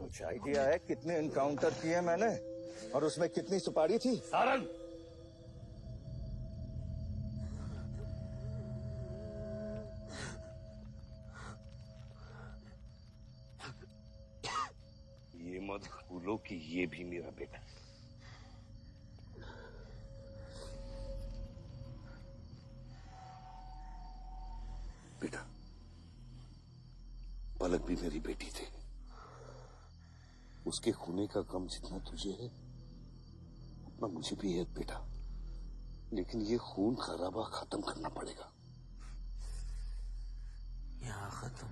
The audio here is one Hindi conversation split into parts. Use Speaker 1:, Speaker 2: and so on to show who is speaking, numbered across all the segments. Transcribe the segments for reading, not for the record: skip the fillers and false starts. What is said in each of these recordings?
Speaker 1: कुछ आइडिया है कितने एनकाउंटर किए मैंने और उसमें कितनी सुपारी थी?
Speaker 2: सारंग, ये मत भूलो कि ये भी मेरा बेटा है। बेटा, पलक भी मेरी बेटी थी। उसके खूने का गम जितना तुझे है उतना मुझे भी है बेटा, लेकिन ये खून खराबा खत्म करना पड़ेगा।
Speaker 3: यहाँ खत्म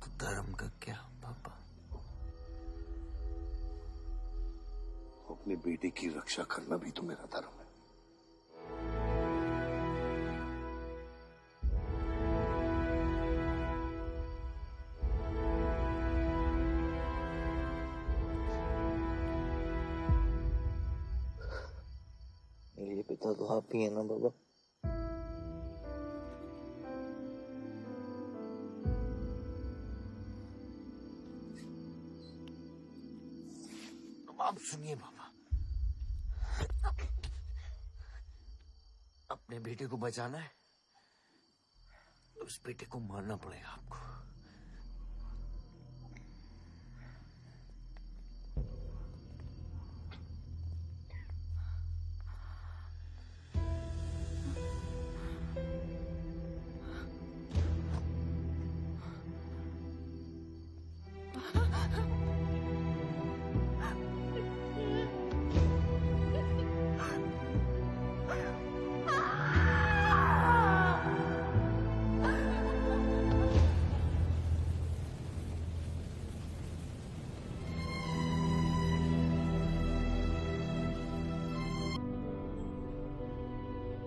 Speaker 3: तो धर्म का क्या पापा?
Speaker 2: अपने बेटे की रक्षा करना भी तो मेरा धर्म है।
Speaker 3: मेरे पिता तो आप ही है ना बाबा? अब सुनिए बाबा, अपने बेटे को बचाना है तो उस बेटे को मारना पड़ेगा आपको।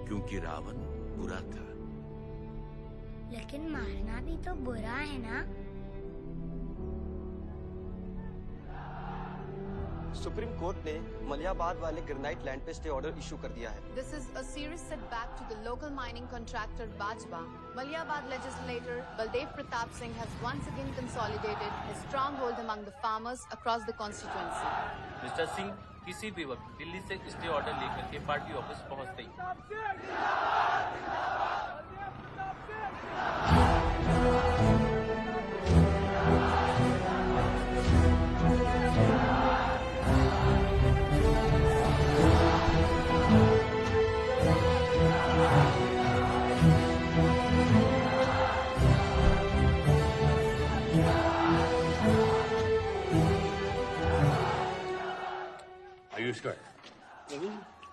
Speaker 4: क्योंकि रावण बुरा था।
Speaker 5: लेकिन मारना भी तो बुरा है ना?
Speaker 6: सुप्रीम कोर्ट ने मलियाबाद वाले ग्रेनाइट लैंड पे स्टे ऑर्डर इशू कर दिया है।
Speaker 7: This is a serious setback to the local mining contractor Bajpa. Maliabad legislator Baldev Pratap Singh has once again consolidated his stronghold among the farmers across the constituency.
Speaker 8: Mister Singh किसी भी वक्त दिल्ली से स्टे ऑर्डर लेकर के पार्टी ऑफिस पहुंचते ही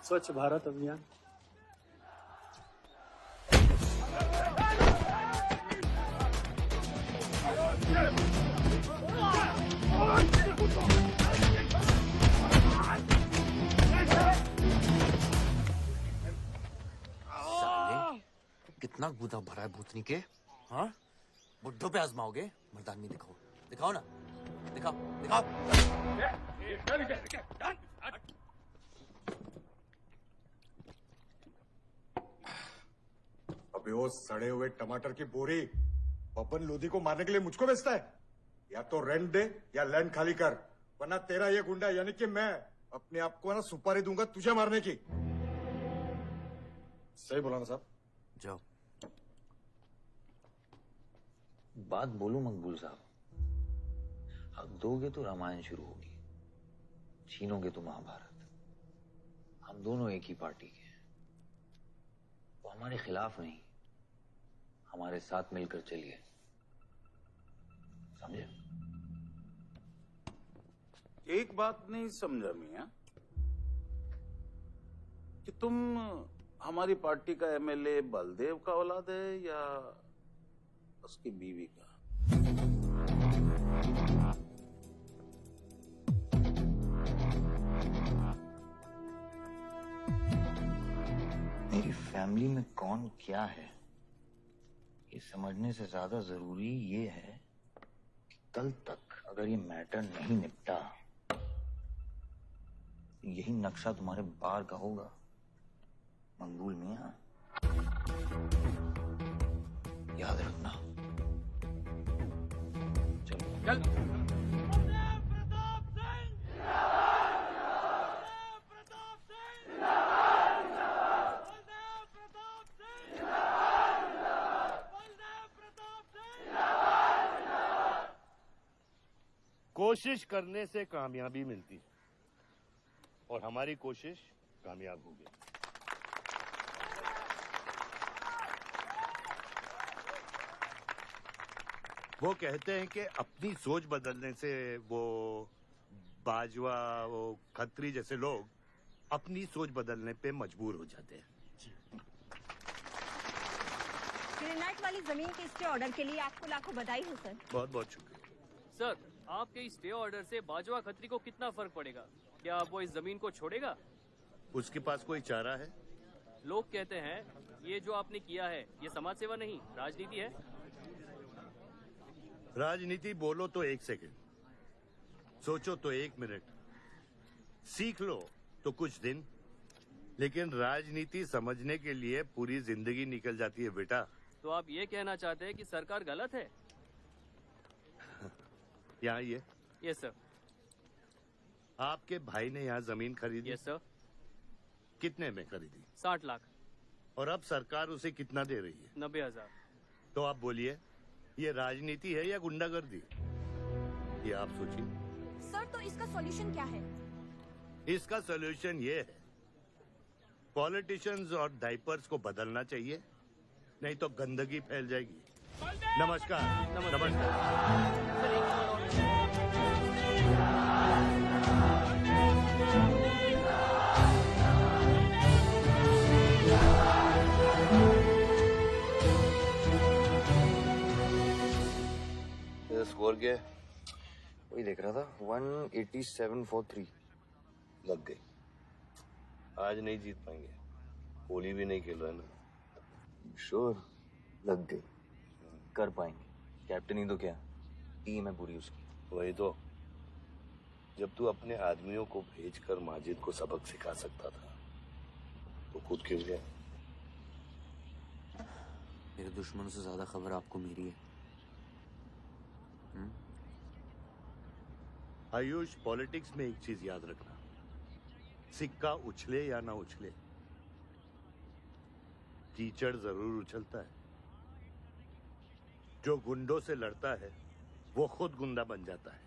Speaker 9: स्वच्छ भारत अभियान।
Speaker 3: साले, कितना गुदा भरा है भूतनी के? हाँ, बुड्ढों पे आजमाओगे? मर्दानगी दिखाओ, दिखाओ ना, दिखाओ, दिखाओ।
Speaker 10: अबे वो सड़े हुए टमाटर की बोरी बब्बन लोधी को मारने के लिए मुझको बेचता है? या तो रेंट दे या लैंड खाली कर, वरना तेरा ये गुंडा यानी कि मैं अपने आप को ना सुपारी दूंगा तुझे मारने की। सही बोला ना साहब?
Speaker 3: जाओ। बात बोलूं मकबूल साहब, हक दोगे तो रामायण शुरू होगी, छीनोगे तो महाभारत। हम दोनों एक ही पार्टी के हैं, तो हमारे खिलाफ नहीं, हमारे साथ मिलकर चलिए, समझे?
Speaker 9: एक बात नहीं समझा मियां कि तुम हमारी पार्टी का एमएलए बलदेव का औलाद है या उसकी बीवी का?
Speaker 3: मेरी फैमिली में कौन क्या है ये समझने से ज्यादा जरूरी ये है कि कल तक अगर ये मैटर नहीं निपटा तो यही नक्शा तुम्हारे बार का होगा मंगूल मियां, याद रखना। चलो
Speaker 11: कोशिश करने से कामयाबी मिलती है और हमारी कोशिश कामयाब होगी। वो कहते हैं कि अपनी सोच बदलने से वो बाजवा, वो खत्री जैसे लोग अपनी सोच बदलने पे मजबूर हो जाते हैं।
Speaker 12: ग्रेनाइट वाली जमीन के स्टे ऑर्डर के लिए आपको लाखों बधाई हो सर।
Speaker 11: बहुत बहुत शुक्रिया
Speaker 8: सर। आपके स्टे ऑर्डर से बाजवा खत्री को कितना फर्क पड़ेगा? क्या वो इस जमीन को छोड़ेगा?
Speaker 11: उसके पास कोई चारा है?
Speaker 8: लोग कहते हैं ये जो आपने किया है ये समाज सेवा नहीं राजनीति है।
Speaker 11: राजनीति बोलो तो 1 सेकंड, सोचो तो 1 मिनट, सीख लो तो कुछ दिन, लेकिन राजनीति समझने के लिए पूरी जिंदगी निकल जाती है बेटा।
Speaker 8: तो आप ये कहना चाहते हैं कि सरकार गलत है?
Speaker 11: यहाँ ये
Speaker 8: यस सर।
Speaker 11: आपके भाई ने यहाँ जमीन खरीदी?
Speaker 8: Yes sir.
Speaker 11: कितने में खरीदी?
Speaker 8: 60 लाख।
Speaker 11: और अब सरकार उसे कितना दे रही है?
Speaker 8: 90,000।
Speaker 11: तो आप बोलिए ये राजनीति है या गुंडागर्दी? ये आप सोचिए।
Speaker 12: सर तो इसका सॉल्यूशन क्या है?
Speaker 11: इसका सॉल्यूशन ये है, पॉलिटिशियंस और डाइपर्स को बदलना चाहिए, नहीं तो गंदगी फैल जाएगी। नमस्कार। नमस्कार।
Speaker 3: स्कोर क्या है? वही देख रहा था, 187
Speaker 2: लग गई। आज नहीं जीत पाएंगे, होली भी नहीं खेल रहे ना।
Speaker 3: श्योर लग गई, कर पाएंगे। कैप्टन ही तो क्या, टीम है पूरी उसकी।
Speaker 2: वही तो, जब तू अपने आदमियों को भेजकर माजिद को सबक सिखा सकता था तो खुद क्यों गया?
Speaker 3: मेरे दुश्मनों से ज्यादा खबर आपको मेरी है।
Speaker 11: आयुष, पॉलिटिक्स में एक चीज याद रखना, सिक्का उछले या ना उछले, कीचड़ जरूर उछलता है। जो गुंडों से लड़ता है वो खुद गुंडा बन जाता है।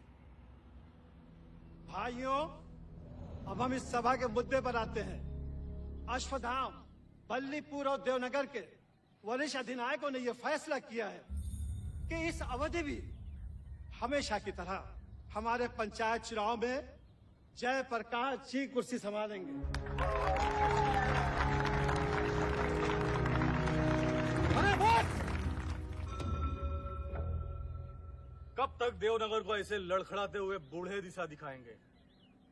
Speaker 13: भाइयों, अब हम इस सभा के मुद्दे पर आते हैं। अश्वत्थाम, बल्लीपुर और देवनगर के वरिष्ठ अधिनायकों ने यह फैसला किया है कि इस अवधि भी हमेशा की तरह हमारे पंचायत चुनाव में जयप्रकाश जी कुर्सी संभालेंगे। अरे बस!
Speaker 14: कब तक देवनगर को ऐसे लड़खड़ाते हुए बूढ़े दिशा दिखाएंगे,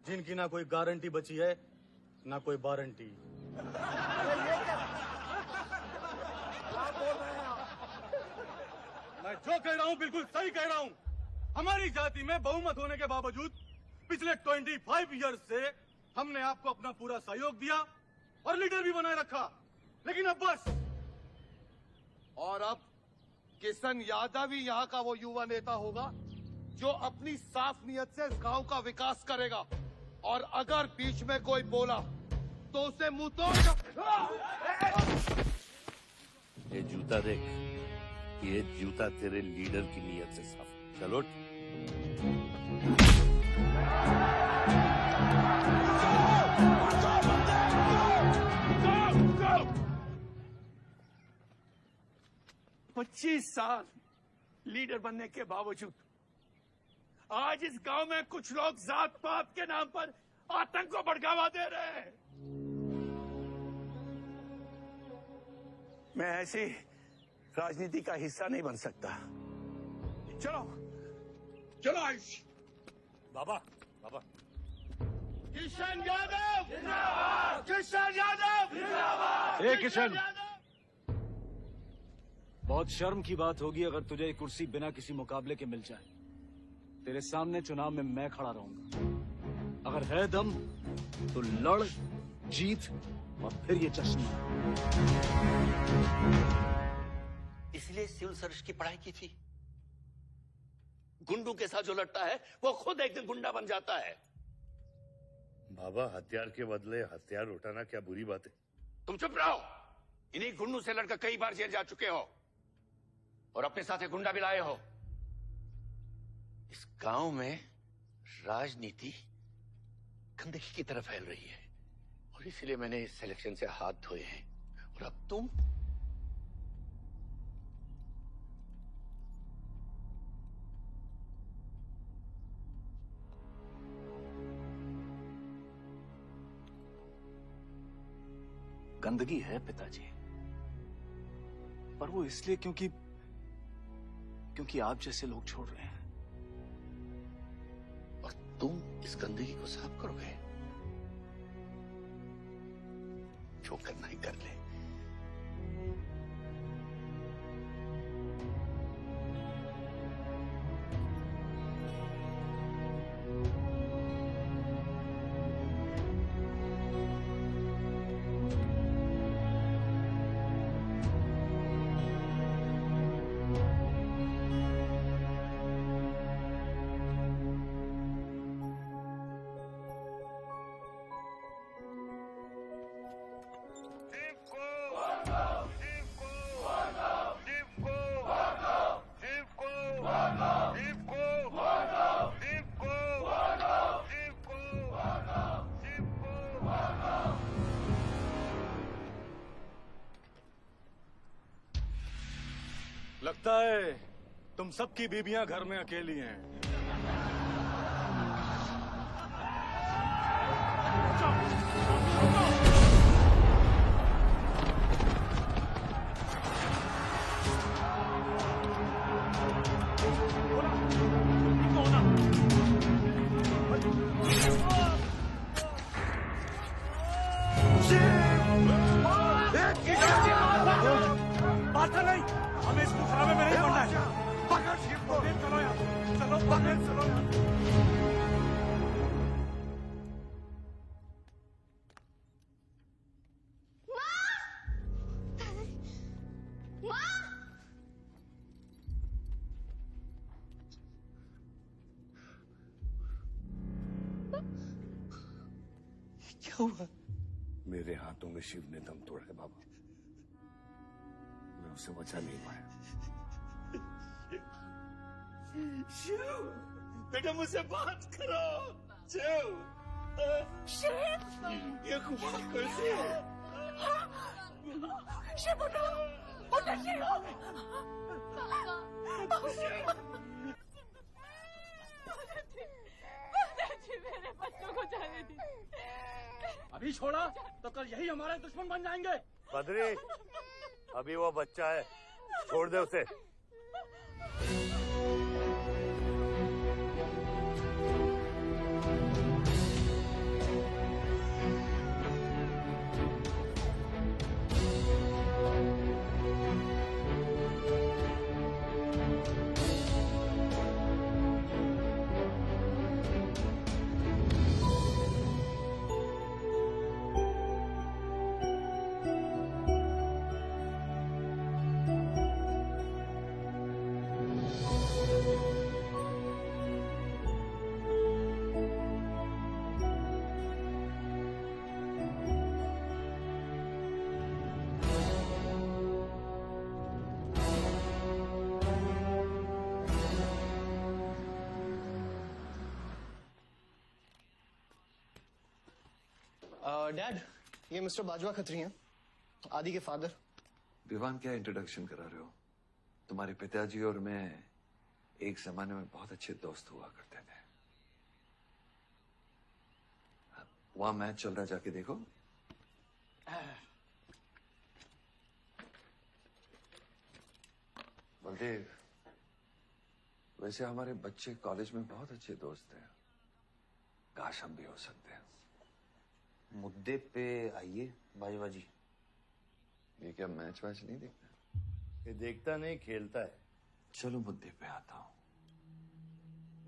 Speaker 14: जिनकी ना कोई गारंटी बची है ना कोई वारंटी? मैं जो कह रहा हूँ बिल्कुल सही कह रहा हूँ। हमारी जाति में बहुमत होने के बावजूद पिछले 25 ईयर्स से हमने आपको अपना पूरा सहयोग दिया और लीडर भी बनाए रखा, लेकिन अब बस।
Speaker 10: और अब किशन यादव ही यहाँ का वो युवा नेता होगा जो अपनी साफ नियत से इस गांव का विकास करेगा, और अगर बीच में कोई बोला तो उसे मुंह तोड़।
Speaker 11: ये जूता देख, ये जूता तेरे लीडर की नियत से साफ। चलो
Speaker 10: पच्चीस साल लीडर बनने के बावजूद
Speaker 11: आज इस गांव में कुछ लोग जात पात के नाम पर आतंक को बढ़ावा दे रहे हैं। मैं ऐसी राजनीति का हिस्सा नहीं बन सकता। चलो चलो आयुष। बाबा बाबा। किशन यादव जिंदाबाद। किशन यादव जिंदाबाद।
Speaker 15: ए किशन, बहुत शर्म की बात होगी अगर तुझे ये कुर्सी बिना किसी मुकाबले के मिल जाए। तेरे सामने चुनाव में मैं खड़ा रहूंगा। अगर है दम तो लड़, जीत और फिर ये जश्न।
Speaker 2: इसलिए सिविल सर्विस की पढ़ाई की थी। गुंडों के साथ जो लड़ता है वो खुद एक दिन गुंडा बन जाता है।
Speaker 11: बाबा, हथियार के बदले हथियार उठाना क्या बुरी बात है?
Speaker 2: तुम चुप रहो। इन्हीं गुंडों से लड़कर कई बार जेल जा चुके हो और अपने साथ एक गुंडा भी लाए हो। इस गांव में राजनीति गंदगी की तरफ फैल रही है और इसीलिए मैंने इस सिलेक्शन से हाथ धोए हैं। और अब तुम
Speaker 15: गंदगी है पिताजी, पर वो इसलिए क्योंकि आप जैसे लोग छोड़ रहे हैं।
Speaker 2: और तुम इस गंदगी को साफ करोगे। जो करना ही कर ले।
Speaker 15: लगता है तुम सबकी बीबियां घर में अकेली हैं।
Speaker 14: बात नहीं, हमें इसको खराबे में नहीं पड़ना है। पकड़ शिव को। चलो यहाँ, चलो पकड़, चलो यहाँ।
Speaker 2: क्या हुआ?
Speaker 11: मेरे हाथों में शिव ने दम तोड़ा है बाबा। मैं उसे बचा नहीं पाया।
Speaker 2: शिव, बेटा मुझसे बात करो। शिव, ये हुआ कैसे?
Speaker 16: शिव उठो, उठो शिव। मेरे बच्चों को जाने दी।
Speaker 14: अभी छोड़ा तो कल यही हमारे दुश्मन बन जाएंगे।
Speaker 11: बद्री, अभी वो बच्चा है, छोड़ दे उसे।
Speaker 6: डैड, ये मिस्टर बाजवा खत्री हैं, आदि के फादर।
Speaker 17: विवान, क्या इंट्रोडक्शन करा रहे हो? तुम्हारे पिताजी और मैं
Speaker 3: एक जमाने में बहुत अच्छे दोस्त हुआ करते थे। वहां मैच चल रहा, जाके देखो। बलदेव, वैसे हमारे बच्चे कॉलेज में बहुत अच्छे दोस्त हैं। काश हम भी हो सकते हैं।
Speaker 6: मुद्दे पे आइए बाजवा जी।
Speaker 3: ये क्या मैच वैच नहीं देखता?
Speaker 11: ये देखता नहीं, खेलता है।
Speaker 3: चलो मुद्दे पे आता हूं।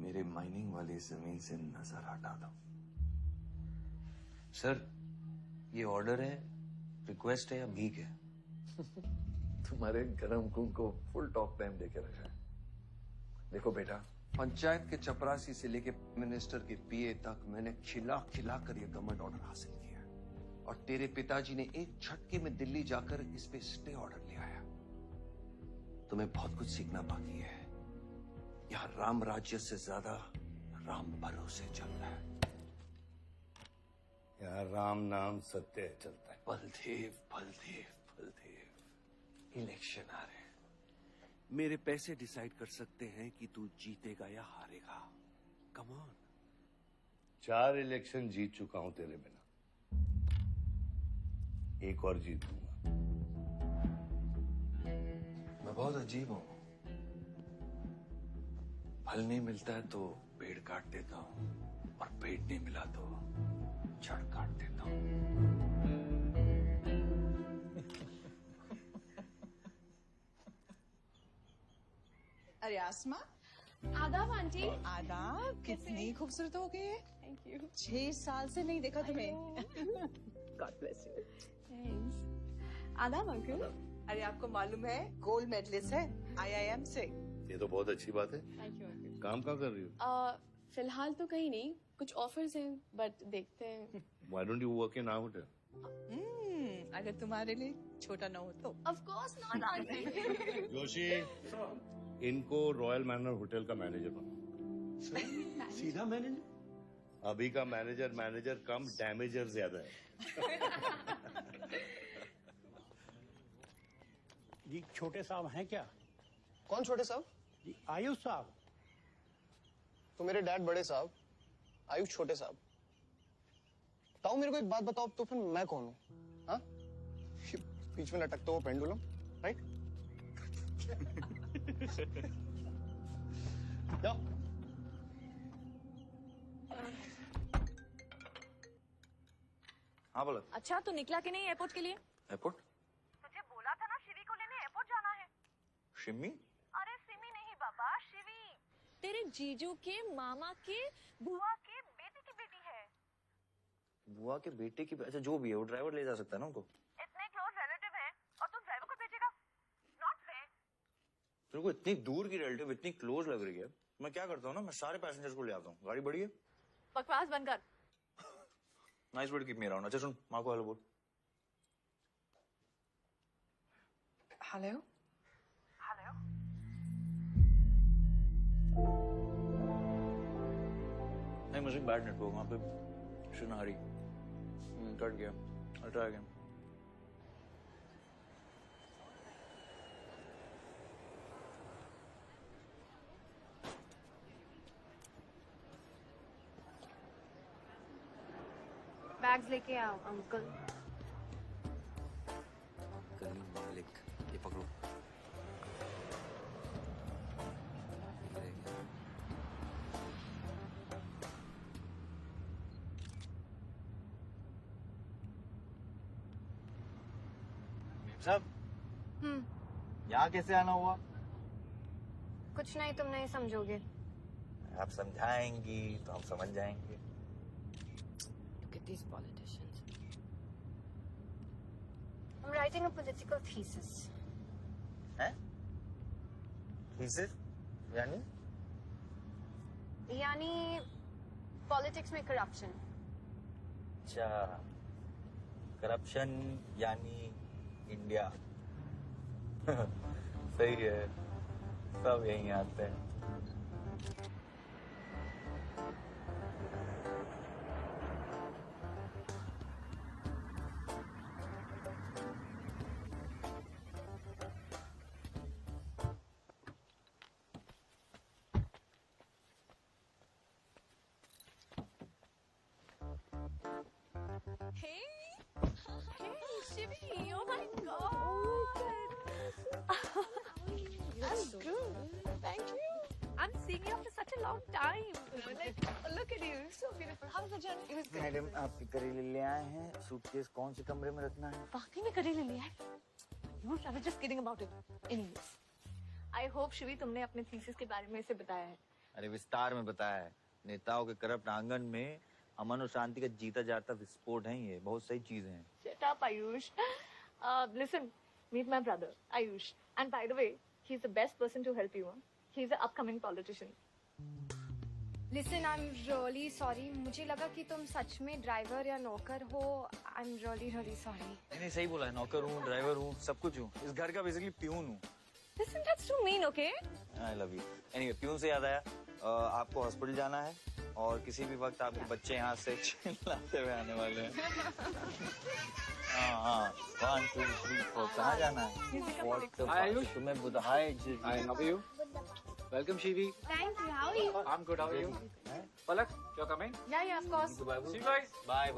Speaker 3: मेरे माइनिंग वाली जमीन से नजर हटा दो।
Speaker 6: सर, ये ऑर्डर है, रिक्वेस्ट है या भीख है?
Speaker 3: तुम्हारे गरम खून को फुल टॉक टाइम देके रखा है। देखो बेटा, पंचायत के चपरासी से लेके मिनिस्टर के पीए तक मैंने खिला खिला कर ये गवर्नमेंट ऑर्डर हासिल किया है। और तेरे पिताजी ने एक झटके में दिल्ली जाकर इस पे स्टे ऑर्डर ले आया। तुम्हें बहुत कुछ सीखना बाकी है। यहाँ राम राज्य से ज्यादा राम भरोसे चल रहा है।
Speaker 11: यहाँ राम नाम सत्य चलता है।
Speaker 3: बलदेव बलदेव बलदेव, इलेक्शन आ रहे हैं।
Speaker 4: मेरे पैसे डिसाइड कर सकते हैं कि तू जीतेगा या हारेगा। Come on.
Speaker 11: 4 इलेक्शन जीत चुका हूं तेरे बिना, एक और जीतूंगा।
Speaker 3: मैं बहुत अजीब हूं। फल नहीं मिलता है तो पेड़ काट देता हूं, और पेड़ नहीं मिला तो जड़ काट देता हूं।
Speaker 17: अरे आसमा,
Speaker 16: आदाब आंटी।
Speaker 17: आदाब। कितनी खूबसूरत हो गई है।
Speaker 16: Thank you.
Speaker 17: 6 साल से नहीं देखा तुम्हें।
Speaker 16: God bless you. थैंक्स। आदाब अंकल।
Speaker 17: अरे आपको मालूम है गोल्ड मेडलिस्ट है IIM से।
Speaker 11: ये तो बहुत अच्छी बात है।
Speaker 16: Thank you uncle.
Speaker 11: काम कहाँ कर रही हो?
Speaker 16: फिलहाल तो कहीं नहीं, कुछ ऑफर्स हैं बट देखते हैं।
Speaker 11: Why don't you work in our hotel?
Speaker 17: अगर तुम्हारे लिए छोटा ना हो तो।
Speaker 16: Of course not aunty.
Speaker 11: Joshi, इनको रॉयल मैनर होटल का मैनेजर बना।
Speaker 6: सीधा मैनेजर?
Speaker 11: अभी का मैनेजर कम डैमेजर ज्यादा है।
Speaker 13: जी छोटे साहब हैं क्या?
Speaker 6: कौन छोटे साहब?
Speaker 13: जी आयुष साहब।
Speaker 6: तो मेरे डैड बड़े साहब, आयुष छोटे साहब। ताऊ मेरे को एक बात बताओ, तो फिर मैं कौन हूँ? हाँ? बीच में लटकता हुआ पेंडुलम, राइट? जाओ।
Speaker 3: हाँ बोला।
Speaker 12: अच्छा, तो निकला कि नहीं एयरपोर्ट के लिए?
Speaker 3: एयरपोर्ट?
Speaker 12: तुझे बोला था ना शिवी को लेने एयरपोर्ट जाना है।
Speaker 3: शिमी?
Speaker 12: अरे सिमी नहीं बाबा, शिवी। तेरे जीजू के मामा के बुआ के बेटे की बेटी है।
Speaker 3: बुआ के बेटे की? अच्छा जो भी है, वो ड्राइवर ले जा सकता है ना उनको?
Speaker 12: इतने क्लोज रिलेटिव हैं और तुम ड्राइवर को भेजेगा? Not fair.
Speaker 3: तेरे को इतनी दूर की रिलेटिव इतनी क्लोज लग रही है। मैं क्या करता हूँ ना, मैं सारे पैसेंजर्स को ले आता हूँ। गाड़ी बड़ी है।
Speaker 12: बकवास बंद कर।
Speaker 3: Nice word, keep me around. अच्छा सुन, माँ को हेलो बोल।
Speaker 17: हेलो।
Speaker 12: हेलो।
Speaker 3: नहीं, मुझे बैड नेटवर्क वहाँ पे। सुनारी कट गया। I'll try again.
Speaker 5: बैग्स लेके आओ अंकल।
Speaker 3: करीम मालिक, ये पकड़ो।
Speaker 6: साहब, यहाँ कैसे आना हुआ?
Speaker 5: कुछ नहीं, तुम नहीं समझोगे।
Speaker 6: आप समझाएंगी तो हम समझ जाएंगे।
Speaker 5: Look at these politicians. I'm writing a political thesis.
Speaker 6: हैं? Thesis? यानी?
Speaker 5: यानी पॉलिटिक्स में करप्शन।
Speaker 6: अच्छा, करप्शन यानी इंडिया। सही है, सब यहीं आते हैं।
Speaker 12: Hey, Shivi, oh my God. I'm good. Thank you. I'm seeing you after such a long time. Like, look at you, so beautiful. How was the journey? It was good.
Speaker 3: Madam आप करेले ले आए हैं, सूटकेस कौन से कमरे में रखना है?
Speaker 12: वाकई में करेले लिया है? I was just kidding about it. Anyways, I hope Shivi तुमने अपने थीसिस के बारे में इसे बताया है.
Speaker 3: अरे विस्तार में बताया है. नेताओं के करप्ट आंगन में अमन और शांति का जीता जाता विस्फोट है ये. बहुत सही चीजें हैं.
Speaker 12: Shut up, Ayush. Listen, meet my brother, Ayush. And by the way, he's the best person to help you. He's an upcoming politician.
Speaker 5: Listen, I'm really sorry. मुझे लगा कि तुम सच में ड्राइवर या नौकर हो. I'm really sorry.
Speaker 3: नहीं सही बोला है. नौकर हूँ, ड्राइवर हूँ, सब कुछ हूँ. इस घर का बेसिकली प्यून हूँ.
Speaker 12: Listen, that's too mean, okay?
Speaker 3: I love you. Anyway, peon से याद आया. आपको हॉस्पिटल जाना है और किसी भी वक्त आपके बच्चे यहाँ से चिल्लाते हुए आने वाले हैं. हाँ 1 2 3 4 कहाँ जाना है?
Speaker 15: आयुष
Speaker 3: तुम्हें बुधाए.
Speaker 15: Hi, how are you? Welcome, Shivi.
Speaker 5: Thank you. How are you?
Speaker 15: I'm good. How are you? Palak, you're coming?
Speaker 12: Yeah, of course.
Speaker 15: See you guys.
Speaker 3: Bye.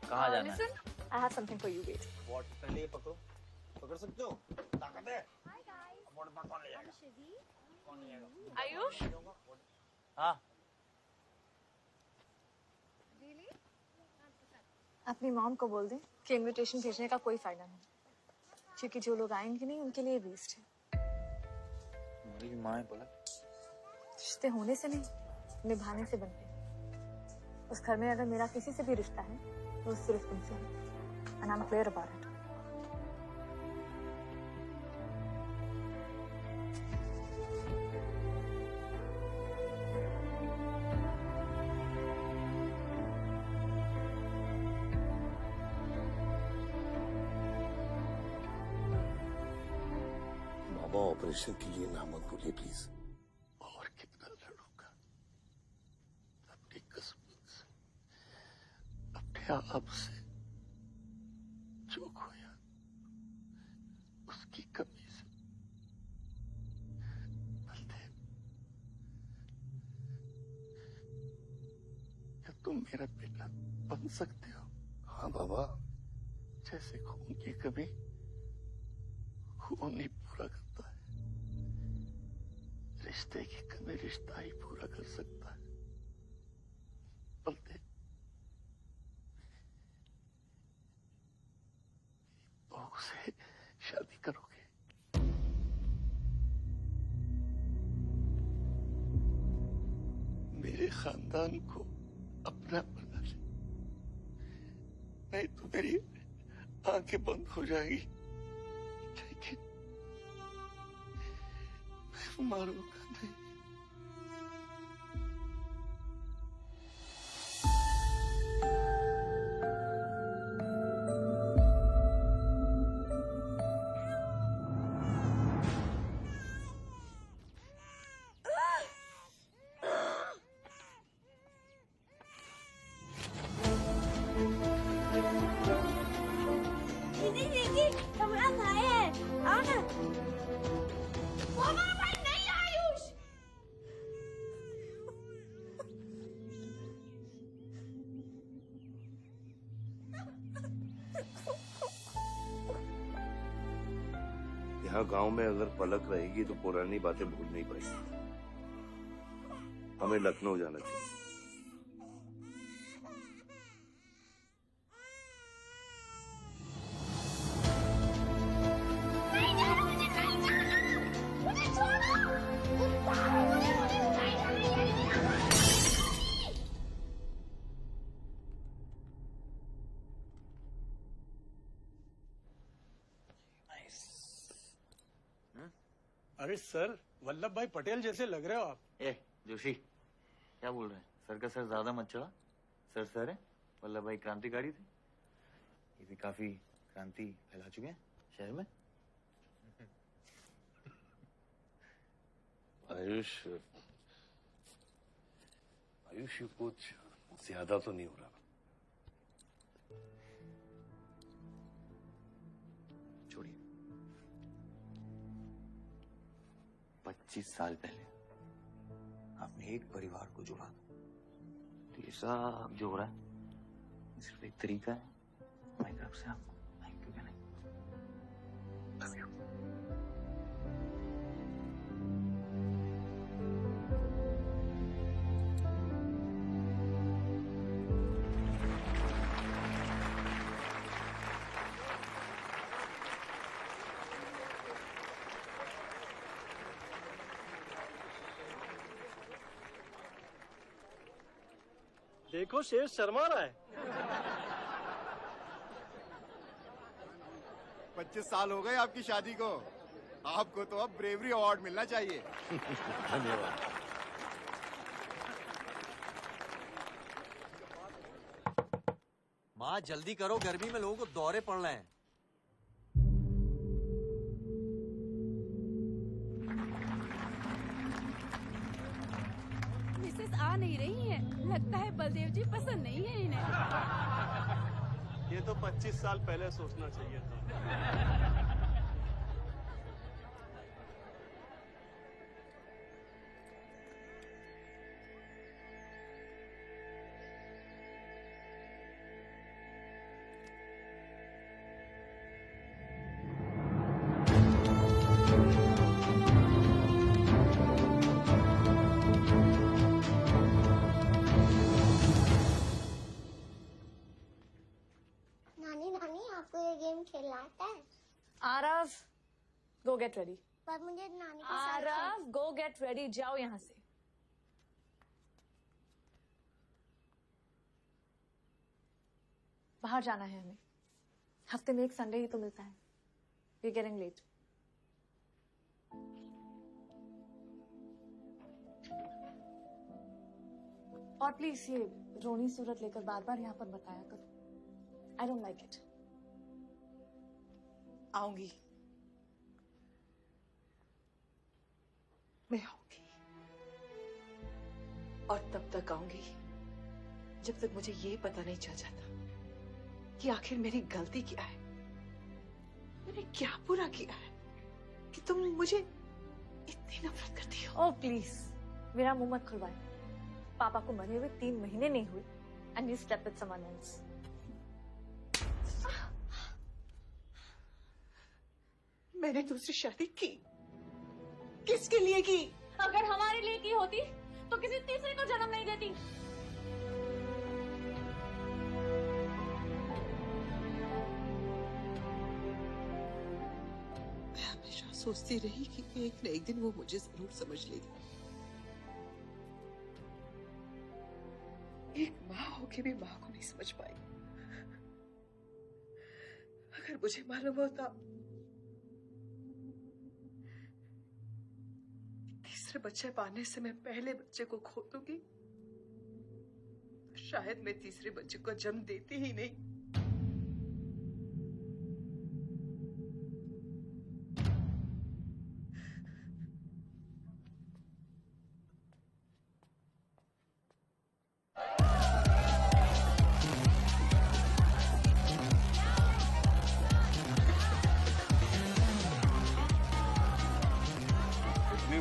Speaker 3: कहाँ जाना है?
Speaker 12: Listen, I have something for you. Wait.
Speaker 3: What? पहले ये पकड़ो. पकड़ सकते हो? ताकत है.
Speaker 5: Hi guys.
Speaker 3: अब कौन ले जाएगा?
Speaker 5: I'm Shivi.
Speaker 3: कौन ले जाएगा?
Speaker 12: Ayush?
Speaker 3: हाँ.
Speaker 5: Really?
Speaker 12: अपनी मॉम को बोल दे कि इनविटेशन भेजने का कोई फायदा नहीं, क्योंकि जो लोग आएंगे नहीं उनके लिए वेस्ट है.
Speaker 3: मेरी माँ है पलक.
Speaker 12: रिश्ते होने से नहीं, निभाने से बनते हैं. उस घर में अगर मेरा किसी से भी रिश्ता है तो सिर्फ तुमसे है. And I'm clear about it.
Speaker 2: Baba operation के लिए ना मत बोलिए प्लीज. और कितना लड़ूंगा अपनी किस्मत से, अपने आप से. जो खोया उसकी कमी से. बलदेव, क्या तुम मेरा बेटा बन सकते हो? हाँ बाबा. जैसे खून की कमी खून ही पूरा करता है, रिश्ते की कमी रिश्ता ही पूरा कर सकता है. बलदेव, बहू से शादी करोगे? मेरे खानदान को अपना बना ले, नहीं तो मेरी आंखें बंद हो जाएगी. लेकिन मैं मारूंगा नहीं.
Speaker 5: दीदी, हमारा भाई है. आओ ना. वो हमारा भाई नहीं है, आयुष.
Speaker 11: यहाँ गांव में अगर पलक रहेगी तो पुरानी बातें भूल नहीं पाएगी. हमें लखनऊ जाना चाहिए.
Speaker 13: अरे सर, वल्लभ भाई पटेल जैसे लग रहे हो आप.
Speaker 3: ए जोशी, क्या बोल रहे हैं? सर का सर ज्यादा मत चढ़ा. सर है. वल्लभ भाई क्रांतिकारी थे. ये भी काफी क्रांति फैला चुके हैं शहर में.
Speaker 11: आयुष ये कुछ ज्यादा तो नहीं हो रहा?
Speaker 3: छोड़िए. 25 साल पहले आपने एक परिवार को जोड़ा. तो ये सब जो हो रहा है सिर्फ एक तरीका है तरफ से आपको थैंक यू कहने। Love you.
Speaker 13: देखो शेर शर्मा रहा है।
Speaker 18: 25 साल हो गए आपकी शादी को, आपको तो अब ब्रेवरी अवार्ड मिलना चाहिए।
Speaker 11: धन्यवाद।
Speaker 19: माँ जल्दी करो, गर्मी में लोगों को दौरे पड़ रहे हैं।
Speaker 16: मिसेस आ नहीं रही है, लगता है बलदेव जी पसंद नहीं है इन्हें।
Speaker 13: ये तो 25 साल पहले सोचना चाहिए था।
Speaker 20: नानी नानी आपको ये गेम खेलना आता है?
Speaker 12: आरव, गो गेट रेडी।
Speaker 20: पर मुझे नानी के साथ
Speaker 12: आरव, गो गेट रेडी, जाओ यहाँ से। बाहर जाना है हमें। हफ्ते में एक संडे ही तो मिलता है। We getting late. और प्लीज ये रोनी सूरत लेकर बार बार यहाँ पर बताया करो। I don't like it.
Speaker 17: आऊंगी, मैं आऊंगी, और तब तक आऊंगी जब तक मुझे ये पता नहीं चल जाता कि आखिर मेरी गलती क्या है। मैंने क्या बुरा किया है कि तुम मुझे इतनी नफरत करती हो?
Speaker 12: ओह प्लीज, मेरा मुंह मत खुलवाए। पापा को मरे हुए 3 महीने नहीं हुए and you slept with someone else.
Speaker 17: मैंने दूसरी शादी की, किसके लिए की?
Speaker 12: अगर हमारे लिए की होती तो किसी तीसरे को जन्म नहीं देती।
Speaker 17: मैं हमेशा सोचती रही कि एक न एक दिन वो मुझे जरूर समझ लेगी। एक माँ होके भी माँ को नहीं समझ पाई। अगर मुझे मालूम होता तीसरे बच्चे पाने से मैं पहले बच्चे को खो दूंगी, शायद मैं तीसरे बच्चे को जन्म देती ही नहीं।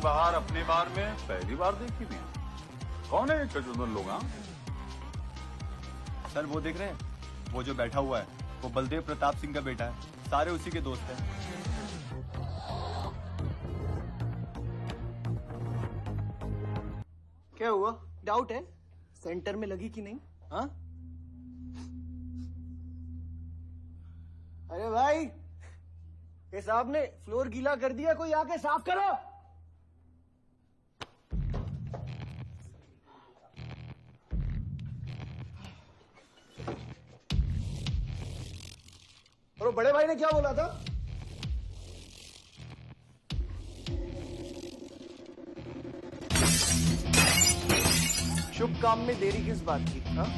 Speaker 14: बाहर अपने बार में पहली बार देखी थी। कौन है ये चचुंदर लोग? हाँ
Speaker 6: सर वो देख रहे हैं, वो जो बैठा हुआ है वो बलदेव प्रताप सिंह का बेटा है। सारे उसी के दोस्त हैं। क्या हुआ? डाउट है सेंटर में लगी कि नहीं? हाँ अरे भाई, ये साहब ने फ्लोर गीला कर दिया, कोई आके साफ करो। और बड़े भाई ने क्या बोला था? शुभ काम में देरी किस बात की? हाँ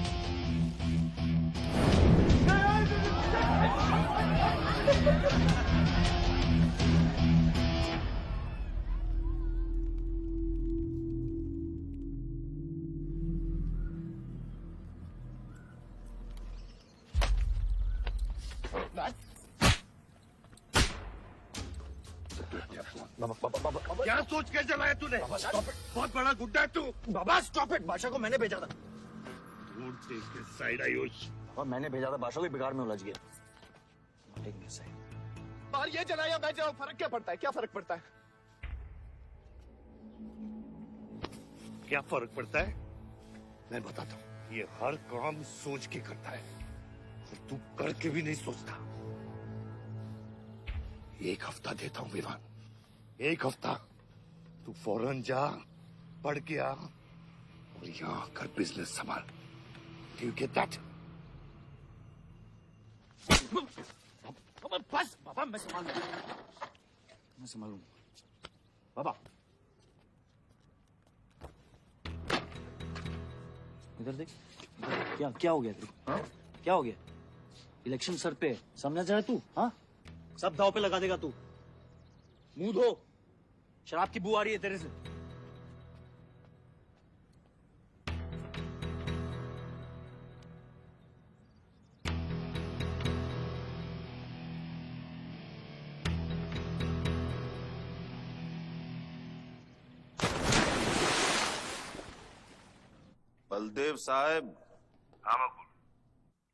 Speaker 11: क्या सोच के चलाया तूने? बहुत बड़ा गुड्डा है तू।
Speaker 6: बाबा स्टॉप इट, बादशाह को मैंने भेजा था।
Speaker 11: दूर से इसके साइड आयुष।
Speaker 6: और मैंने भेजा था, बादशाह को बिगाड़ में उलझ गया।
Speaker 15: Take me side.
Speaker 6: बाहर ये चला या मैं चलाऊं, फर्क क्या पड़ता है? क्या फर्क पड़ता है?
Speaker 11: क्या फर्क पड़ता है? मैं बताता हूँ। ये हर काम सोच के करता है और तू करके भी नहीं सोचता। एक हफ्ता देता हूँ विवान, एक हफ्ता। तू फौरन जा, पढ़ के आ और यहाँ आकर बिजनेस संभाल। Do you get that?
Speaker 15: बस बाबा, मैं संभालूंगा बाबा। इधर देख, क्या हो गया तेरे? हाँ? क्या हो गया? इलेक्शन सर पे समझा जा रहा है तू? हाँ, सब दाव पे लगा देगा तू। मुंह धो, शराब की बू आ रही है तेरे से।
Speaker 9: बलदेव साहब।
Speaker 11: हाँ मकबूल,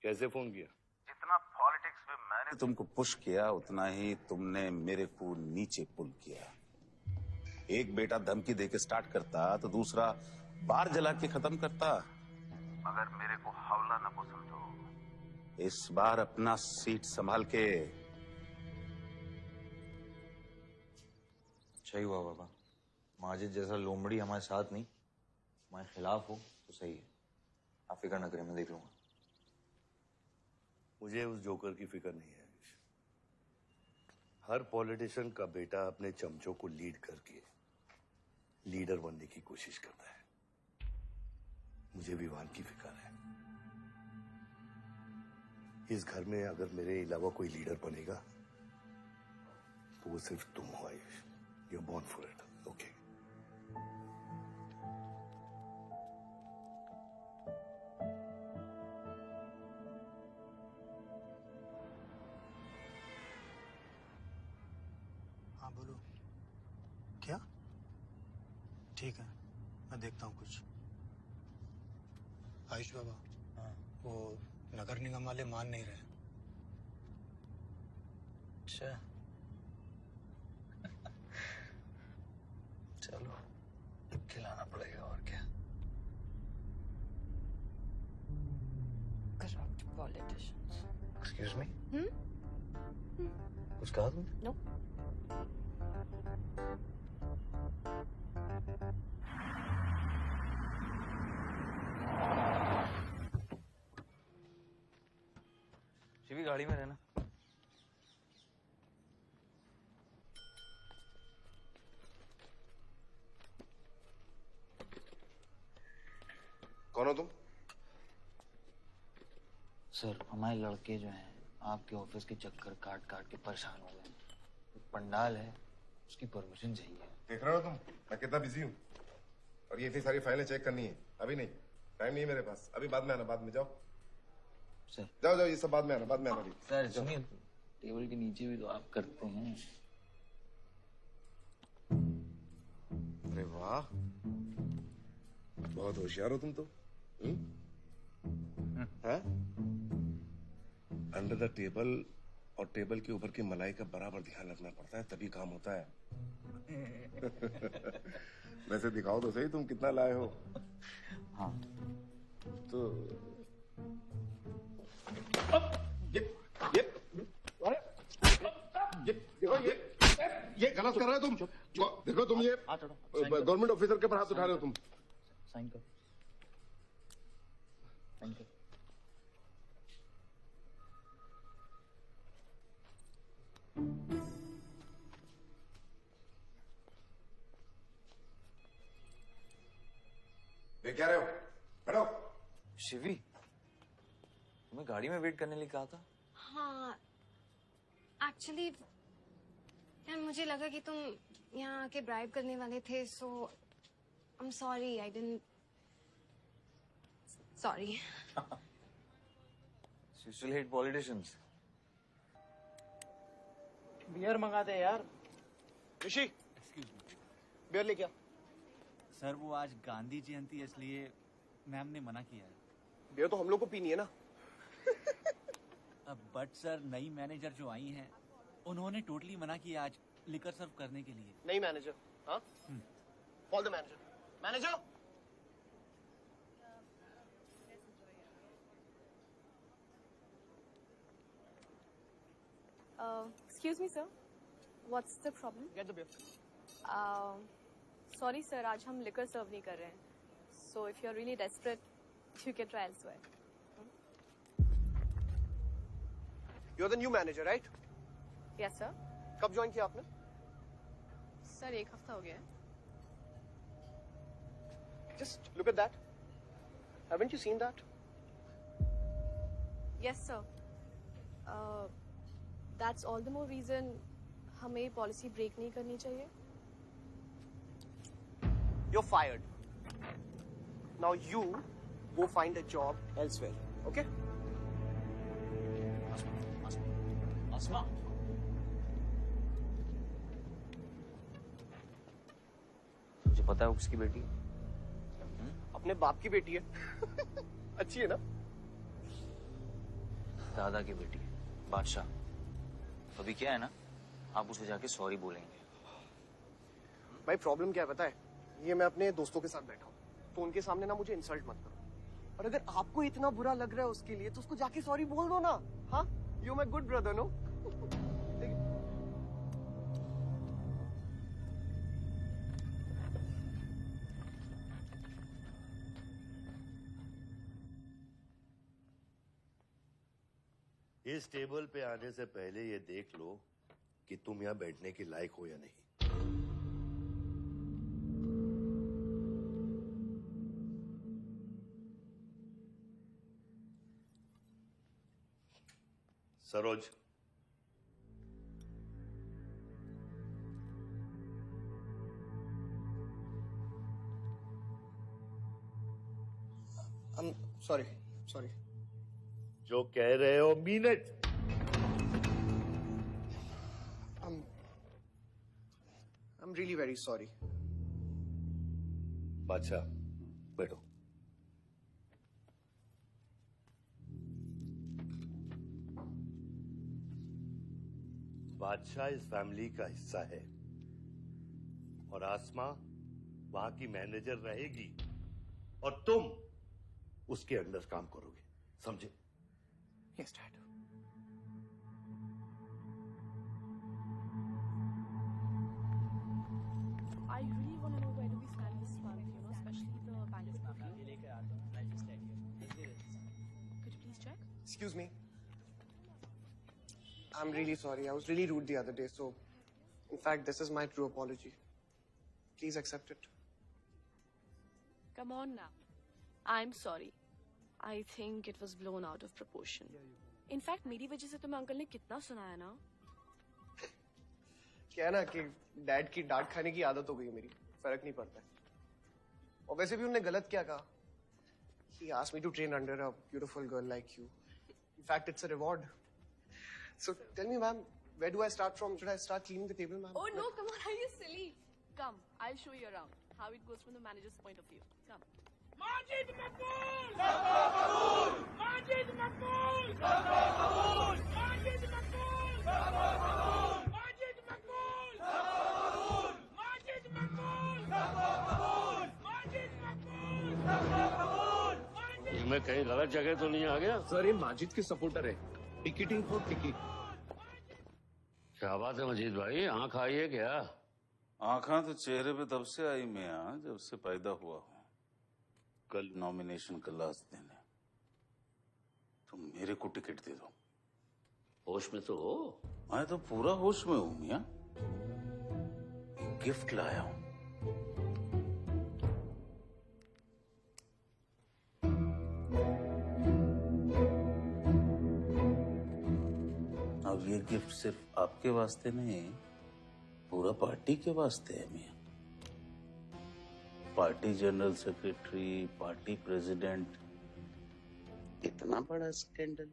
Speaker 11: कैसे फोन किया?
Speaker 9: जितना पॉलिटिक्स में मैंने तुमको पुश किया, उतना ही तुमने मेरे को नीचे पुल किया। एक बेटा धमकी देके स्टार्ट करता तो दूसरा बार जला के खत्म करता। मगर मेरे को हवला न पसंद हो। इस बार अपना सीट संभाल के।
Speaker 3: सही हुआ बाबा, माजिद जैसा लोमड़ी हमारे साथ नहीं, हमारे खिलाफ हो तो सही है। आप फिक्र न करें, मैं देख लूंगा।
Speaker 11: मुझे उस जोकर की फिक्र नहीं है। हर पॉलिटिशियन का बेटा अपने चमचों को लीड करके लीडर बनने की कोशिश करता है। मुझे विवान की फिक्र है। इस घर में अगर मेरे अलावा कोई लीडर बनेगा तो वो सिर्फ तुम हो Ayush. You are born for it, okay?
Speaker 21: हाँ बोलो। क्या? ठीक है, मैं देखता हूँ कुछ। आयुष बाबा, हाँ, वो नगर निगम वाले मान नहीं रहे।
Speaker 3: अच्छा, चलो खिलाना पड़ेगा और क्या।
Speaker 5: Corrupt politicians.
Speaker 3: Excuse me,
Speaker 5: Hmm?
Speaker 3: कुछ कहा तुमने?
Speaker 5: No.
Speaker 3: शिवी गाड़ी में रहना।
Speaker 18: कौन हो तुम?
Speaker 3: सर, हमारे लड़के जो हैं आपके ऑफिस के चक्कर काट काट के परेशान हो गए। एक पंडाल है, उसकी परमिशन चाहिए।
Speaker 18: देख रहे हो तुम मैं कितना बिजी हूँ, और ये इतनी सारी फाइलें चेक करनी है। अभी नहीं, टाइम नहीं है मेरे पास। अभी बाद में आना, बाद में। जाओ
Speaker 3: सर,
Speaker 18: जाओ जाओ, ये सब बाद में आना, बाद में आना। अभी
Speaker 3: सर सुनिए, टेबल के नीचे भी तो आप करते हैं।
Speaker 18: अरे वाह, बहुत होशियार हो तुम तो। अंडर द टेबल और टेबल के ऊपर की मलाई का बराबर ध्यान रखना पड़ता है, तभी काम होता है। वैसे दिखाओ तो सही तुम कितना लाए हो।
Speaker 3: हाँ
Speaker 18: तो ये गलत कर रहे हो तुम। देखो तुम ये गवर्नमेंट ऑफिसर के ऊपर हाथ उठा रहे हो तुम।
Speaker 3: साइन कर, साइन कर।
Speaker 18: ये क्या रहे हो? बैठो।
Speaker 3: शिवी, तुम्हें गाड़ी में वेट करने लिए कहा था।
Speaker 5: हाँ, एक्चुअली यार मुझे लगा कि तुम यहाँ आके ब्राइब करने वाले थे, so I am sorry, I didn't. Sorry.
Speaker 3: You still hate politicians.
Speaker 6: Beer मंगा दे यार। ऋषि, बियर ले क्या?
Speaker 22: सर वो आज गांधी जयंती है, इसलिए मैम ने मना किया है।
Speaker 6: बियर तो हम लोग को पीनी है ना।
Speaker 22: बट सर नई मैनेजर जो आई हैं उन्होंने टोटली मना किया आज लिकर सर्व करने के लिए।
Speaker 6: नहीं मैनेजर, हाँ? Call the manager. Manager,
Speaker 16: Excuse me, sir. What's the problem?
Speaker 6: Get the beer.
Speaker 16: Sorry, sir. आज हम liquor serve नहीं कर रहे हैं. So if you're really desperate, you can try elsewhere.
Speaker 6: You're the new manager, right?
Speaker 16: Yes, sir.
Speaker 6: कब ज्वाइन किया आपने?
Speaker 16: Sir, 1 हफ्ता हो गया है.
Speaker 6: Just look at that. Haven't you seen that?
Speaker 16: Yes, sir. That's all the more reason हमें policy break नहीं करनी चाहिए.
Speaker 6: You're fired. Now you go find a job elsewhere, okay?
Speaker 3: आसमा, तुझे पता है वो किसकी बेटी है?
Speaker 6: अपने बाप की बेटी है। अच्छी है ना?
Speaker 3: दादा की बेटी है, बादशाह। तो अभी क्या है ना, आप उसे जाके सॉरी बोलेंगे।
Speaker 6: भाई प्रॉब्लम क्या है पता है? ये मैं अपने दोस्तों के साथ बैठा हूँ, तो उनके सामने ना मुझे इंसल्ट मत करो। और अगर आपको इतना बुरा लग रहा है उसके लिए, तो उसको जाके सॉरी बोल दो ना। हाँ, you my good brother, no?
Speaker 11: इस टेबल पे आने से पहले ये देख लो कि तुम यहाँ बैठने के लायक हो या नहीं। सरोज,
Speaker 6: सॉरी।
Speaker 11: जो कह रहे हो mean it.
Speaker 6: I'm really very sorry.
Speaker 11: बादशाह, बैठो। बादशाह इस फैमिली का हिस्सा है और आसमा वहां की मैनेजर रहेगी और तुम उसके अंडर काम करोगे, समझे?
Speaker 6: Yes, Dad.
Speaker 16: I really want to know where do we stand this month, you know, especially the banquet booking. Could you please check?
Speaker 6: Excuse me. I'm really sorry. I was really rude the other day, so in fact, this is my true apology. Please accept it.
Speaker 16: Come on now. I'm sorry. I think it was blown out of proportion. In fact, मेरी वजह से तुम्हें अंकल ने कितना सुनाया ना?
Speaker 6: क्या है ना कि डैड की डांट खाने की आदत हो गई है मेरी, फर्क नहीं पड़ता है। और वैसे भी उन्होंने गलत क्या कहा? He asked me to train under a beautiful girl like you. In fact, it's a reward. So tell me, ma'am, where do I start from? Should I start cleaning the table, ma'am?
Speaker 16: Oh no, come on, are you silly? Come, I'll show you around how it goes from the manager's point of view. Come.
Speaker 1: Majid मकबूल! मकबूल! माजिद मकबूल! मकबूल! माजिद मकबूल! मकबूल! माजिद मकबूल! मकबूल! माजिद मकबूल! मकबूल! माजिद मकबूल! मकबूल!
Speaker 2: मैं कहीं गलत जगह तो नहीं आ गया?
Speaker 4: सर, ये माजिद के सपोर्टर है। Ticketing for ticket.
Speaker 2: क्या बात है मजीद भाई, आंख आई है क्या?
Speaker 9: आंखा तो चेहरे पे तब से आई मियां जब से पैदा हुआ हूं। कल नॉमिनेशन का लास्ट दिन है, तुम मेरे को टिकट दे दो।
Speaker 2: होश में तो हो?
Speaker 9: मैं तो पूरा होश में हूं मियां। गिफ्ट लाया हूं। अब ये गिफ्ट सिर्फ आपके वास्ते नहीं, पूरा पार्टी के वास्ते है मियां। Party general secretary, party president, इतना बड़ा scandal.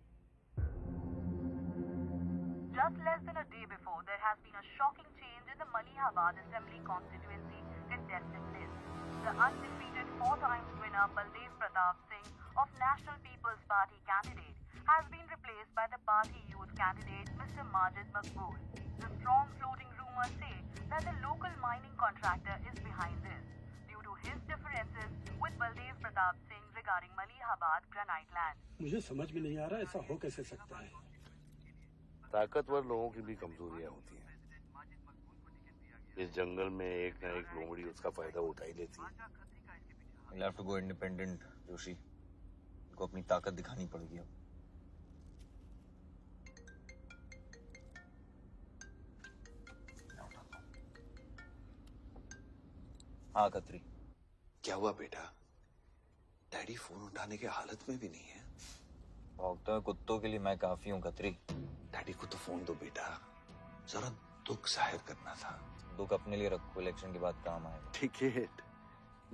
Speaker 7: Just less than a day before, there has been a shocking change in the Malihabad Assembly constituency contested list. The undefeated 4 times winner Baldev Pratap Singh of National People's Party candidate has been replaced by the party youth candidate Mr. Majid Maqbool. The strong floating rumors say that the local mining contractor is behind this due to his differences with Baldev Pratap Singh regarding Malihabad granite land.
Speaker 13: मुझे समझ में नहीं आ रहा ऐसा हो कैसे सकता है।
Speaker 8: ताकतवर लोगों की भी कमजोरियां होती हैं। इस जंगल में एक ना एक लोमड़ी उसका फायदा उठा ही लेती है।
Speaker 3: You'll have to go independent, Joshi. इनको अपनी ताकत दिखानी पड़ेगी अब। हाँ खत्री।
Speaker 4: क्या हुआ बेटा? डैडी फोन उठाने के हालत में भी नहीं है।
Speaker 3: भौंकते हुए कुत्तों के लिए मैं काफी हूँ खत्री।
Speaker 4: डैडी को तो फोन दो बेटा, जरा दुख जाहिर करना था।
Speaker 3: दुख अपने लिए रखो, इलेक्शन के बाद काम आएगा।
Speaker 4: टिकट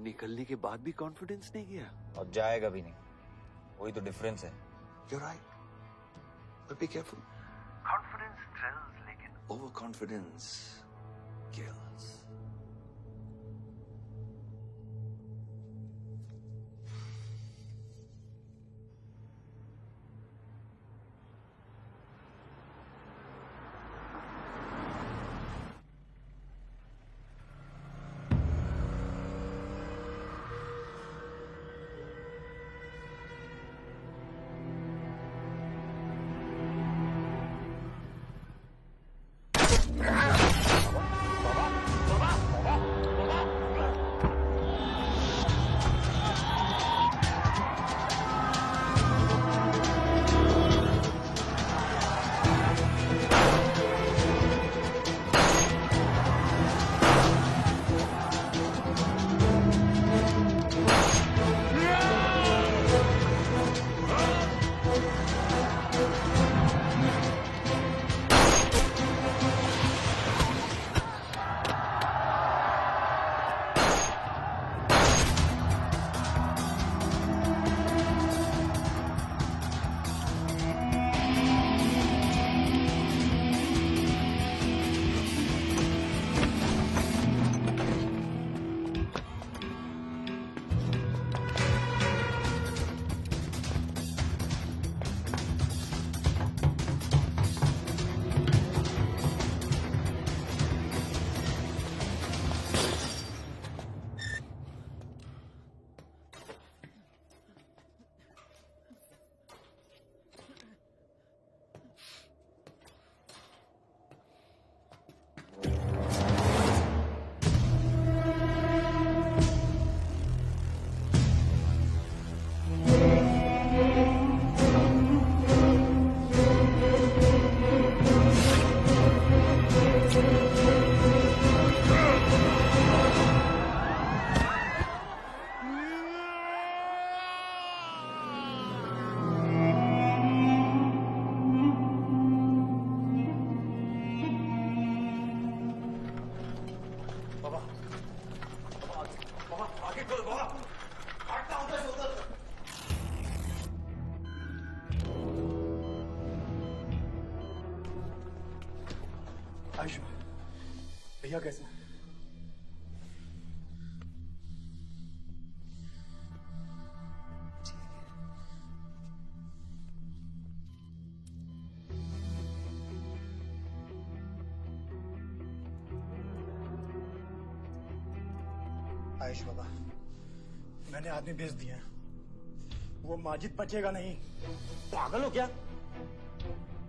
Speaker 4: निकलने के बाद भी कॉन्फिडेंस नहीं गया
Speaker 3: और जाएगा भी नहीं, वही तो डिफरेंस है।
Speaker 4: You're right, but be careful. Confidence thrills, लेकिन overconfidence kills.
Speaker 13: आयुष भैया कैसे हैं? आयुष बाबा, मैंने आदमी भेज दिए हैं। वो माजिद बचेगा नहीं।
Speaker 10: पागल हो क्या?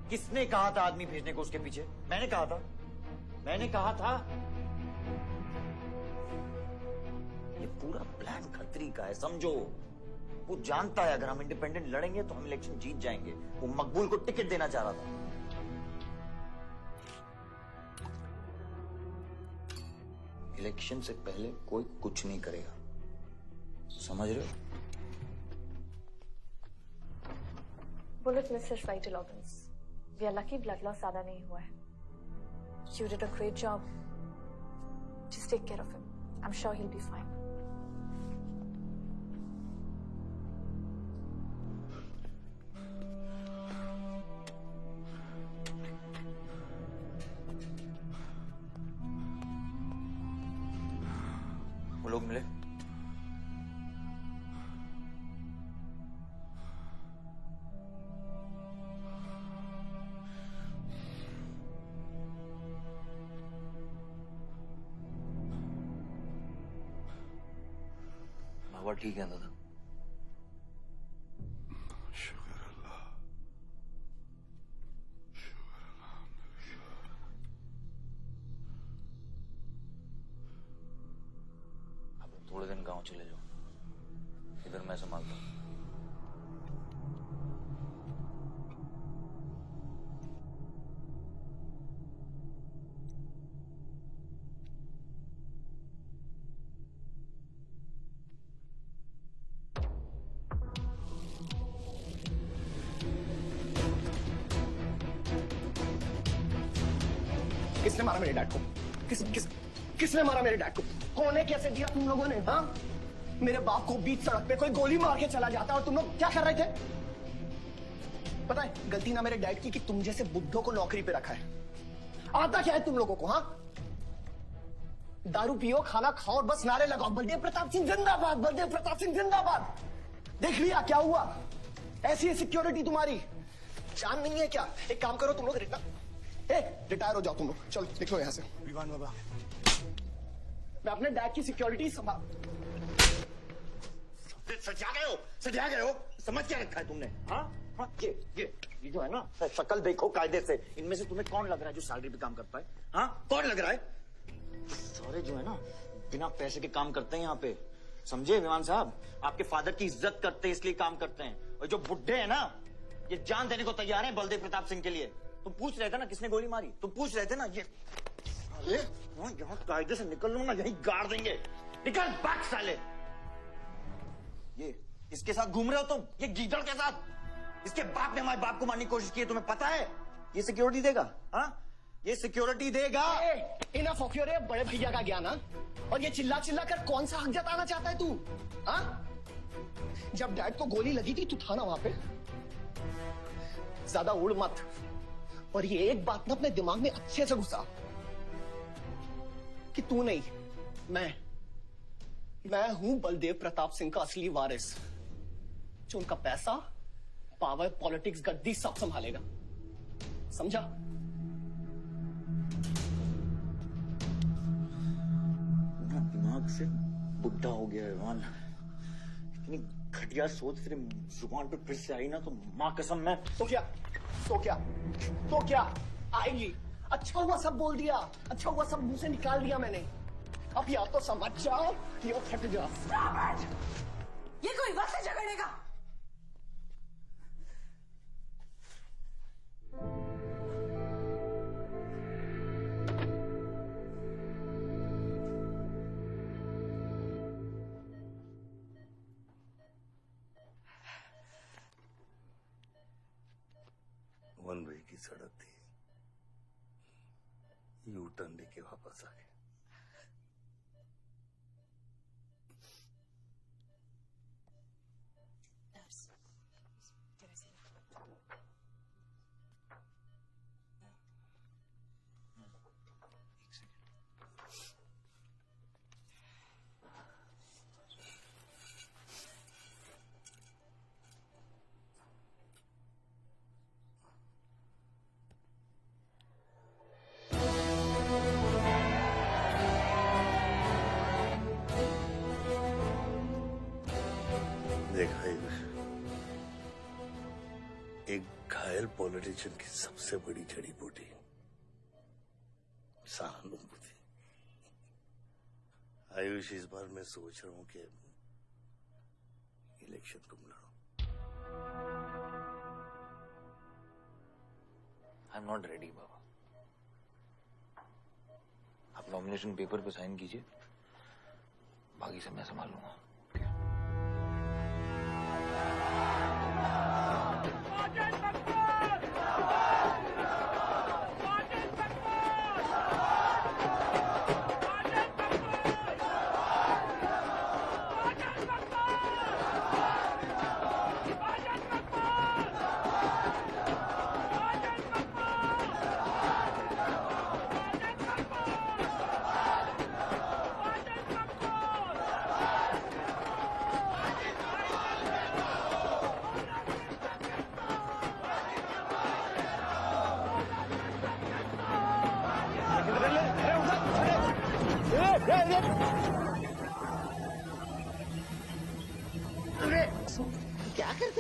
Speaker 10: किसने कहा था आदमी भेजने को उसके पीछे? मैंने कहा था। ये पूरा प्लान खत्री का है, समझो। वो जानता है अगर हम इंडिपेंडेंट लड़ेंगे तो हम इलेक्शन जीत जाएंगे। वो मकबूल को टिकट देना चाह रहा था। इलेक्शन से पहले कोई कुछ नहीं करेगा, समझ रहे हो?
Speaker 12: बुलेट में सिर्फ vital organs. We are lucky blood loss ज्यादा नहीं हुआ है। You did a great job. Just take care of him. I'm sure he'll be fine.
Speaker 3: वो लोग मिले? हवा ठीक है दादा? अब थोड़े दिन गांव चले जाओ, इधर मैं संभालता हूँ।
Speaker 6: किसने मारा मेरे डैड को? किसने मारा मेरे डैड को? कौन है? कैसे दिया तुम लोगों ने? हाँ, मेरे बाप को बीच सड़क पे कोई गोली मार के चला जाता और तुम लोग क्या कर रहे थे? पता है गलती ना मेरे डैड की कि तुम जैसे बुड्ढों को नौकरी पे रखा है। आता क्या है तुम लोगों को? हाँ, दारू पियो, खाना खाओ और बस नारे लगाओ, बलदेव प्रताप सिंह जिंदाबाद, बलदेव प्रताप सिंह जिंदाबाद। देख लिया क्या हुआ? ऐसी है सिक्योरिटी तुम्हारी? जान नहीं है क्या? एक काम करो तुम लोग, रिटायर हो जाओ तुम लोग, चलो निकलो यहाँ से।
Speaker 21: विवान बाबा,
Speaker 6: मैं अपने डैड की सिक्योरिटी संभाल।
Speaker 10: सजा गए हो, समझ क्या रखा है तुमने? हाँ हाँ, ये जो है ना, शक्ल देखो कायदे से, इनमें से तुम्हें कौन लग रहा है जो सैलरी पे काम करता है? हाँ, कौन लग रहा है? सारे जो है ना बिना पैसे के काम करते हैं यहाँ पे, समझे विमान साहब? आपके फादर की इज्जत करते हैं इसलिए काम करते हैं, और जो बुड्ढे हैं ना ये जान देने को तैयार हैं बलदेव प्रताप सिंह के लिए। तुम पूछ रहे थे ना किसने गोली मारी? तुम पूछ रहे थे ना? ये अरे यहाँ कायदे से निकल लूंगा, यहीं गाड़ देंगे। निकल भाग साले। ये इसके साथ घूम रहे हो तुम, ये गीदड़ के साथ? इसके बाप ने हमारे बाप को मारने की कोशिश की है, तुम्हें पता है? ये सिक्योरिटी देगा? हाँ, ये सिक्योरिटी देगा।
Speaker 6: इनफ ऑफ योर बड़े भैया का ज्ञान। और ये चिल्ला चिल्ला कर कौन सा हक जताना चाहता है तू? हाँ, जब डैड को गोली लगी थी तू था ना वहां पे? ज्यादा उड़ मत, और ये एक बात ना अपने दिमाग में अच्छे से घुसा कि तू नहीं, मैं हूं बलदेव प्रताप सिंह का असली वारिस, जो उनका पैसा, पावर, पॉलिटिक्स, गद्दी सब संभालेगा। समझा?
Speaker 10: दिमाग से बुढ़ा हो गया है मान, इतनी घटिया सोच तेरे जुबान पे फिर से आई ना तो माँ कसम मैं
Speaker 6: तो क्या आएगी? अच्छा हुआ सब बोल दिया, अच्छा हुआ सब मुंह से निकाल दिया मैंने। अब या तो समझ जाओ या फट जाओ।
Speaker 17: ये कोई वक्त है झगड़ने का?
Speaker 8: वन वे की सड़क थी, यू टर्न लेके वापस आ गए। देखा एक घायल पॉलिटिशियन की सबसे बड़ी जड़ी बूटी सहानुभूति। आयुष, इस बार मैं सोच रहा हूं कि इलेक्शन तुम लड़ो।
Speaker 3: आई एम नॉट रेडी बाबा। आप नॉमिनेशन पेपर पे साइन कीजिए, बाकी से मैं संभालूंगा।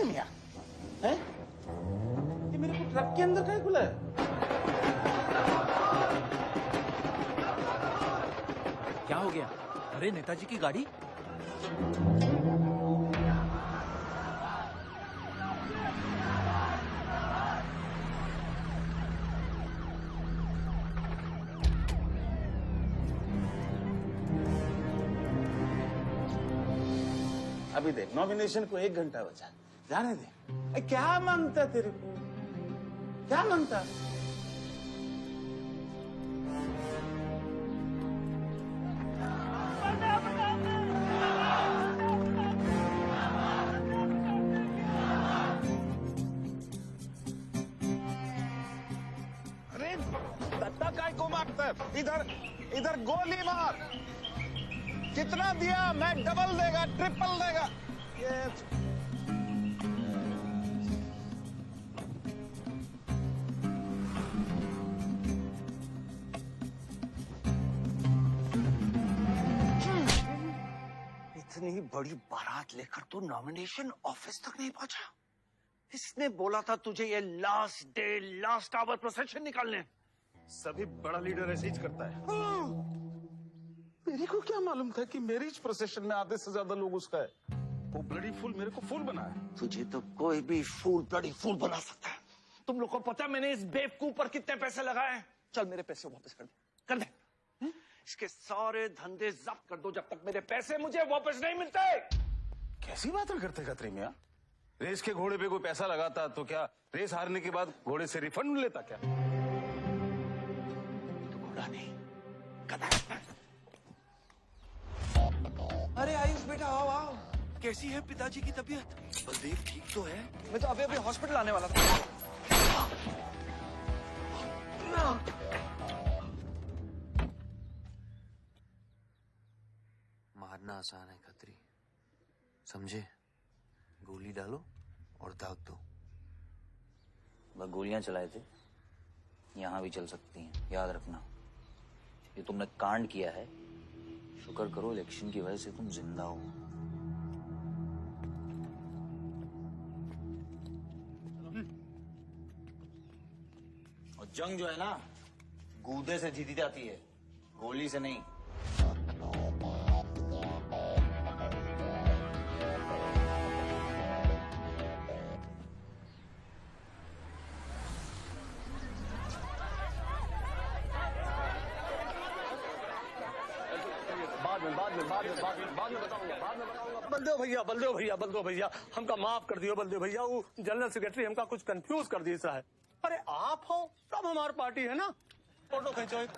Speaker 9: है मियाँ? हैं? ये मेरे को ट्रक के अंदर कहीं खुला है?
Speaker 22: क्या हो गया? अरे नेताजी की गाड़ी।
Speaker 9: अभी देख, नॉमिनेशन को 1 घंटा बचा, जाने दे। अरे क्या मांगता तेरे को? क्या मांगता? अरे दत्ता काय को मारता है? इधर गोली मार। कितना दिया? मैं डबल देगा, ट्रिपल देगा। ये
Speaker 4: इतनी बड़ी बारात लेकर तू नॉमिनेशन ऑफिस तक नहीं पहुंचा। इसने बोला था तुझे ये last day last hour procession निकालने।
Speaker 9: सभी बड़ा लीडर ऐसे ही करता है। मेरे को क्या मालूम था कि मैरिज प्रोसेशन में आधे से ज्यादा लोग उसका है। वो ब्लडी फूल मेरे को फूल बना है।
Speaker 4: तुझे तो कोई भी फूल ब्लडी फूल बना सकता है। तुम लोग को पता है मैंने इस बेवकूफ पर कितने पैसे लगाए हैं? चल मेरे पैसे वापस कर दे। इसके सारे धंधे जब्त कर दो जब तक मेरे पैसे मुझे वापस नहीं मिलते।
Speaker 9: कैसी बातें करते खतरे मियाँ? रेस के घोड़े पे कोई पैसा लगाता तो क्या रेस हारने के बाद घोड़े से रिफंड लेता क्या?
Speaker 4: तो घोड़ा नहीं, गधा।
Speaker 19: अरे आयुष बेटा आओ आओ। कैसी है पिताजी की तबीयत? बलदेव ठीक तो है? मैं तो अभी हॉस्पिटल आने वाला था।
Speaker 3: मारना आसान है खत्री, समझे? गोली डालो और दाग दो। वह गोलियां चलाए थे, यहां भी चल सकती हैं, याद रखना। ये तुमने कांड किया है, शुक्र करो इलेक्शन की वजह से तुम जिंदा हो। और जंग जो है ना, गूदे से जीती जाती है, गोली से नहीं।
Speaker 14: बलदेव भैया हमका माफ कर दियो। बलदेव भैया वो जनरल सेक्रेटरी हमका कुछ कंफ्यूज कर दी सा है। अरे आप हो तब हमारी पार्टी है ना। फोटो खींचो एक।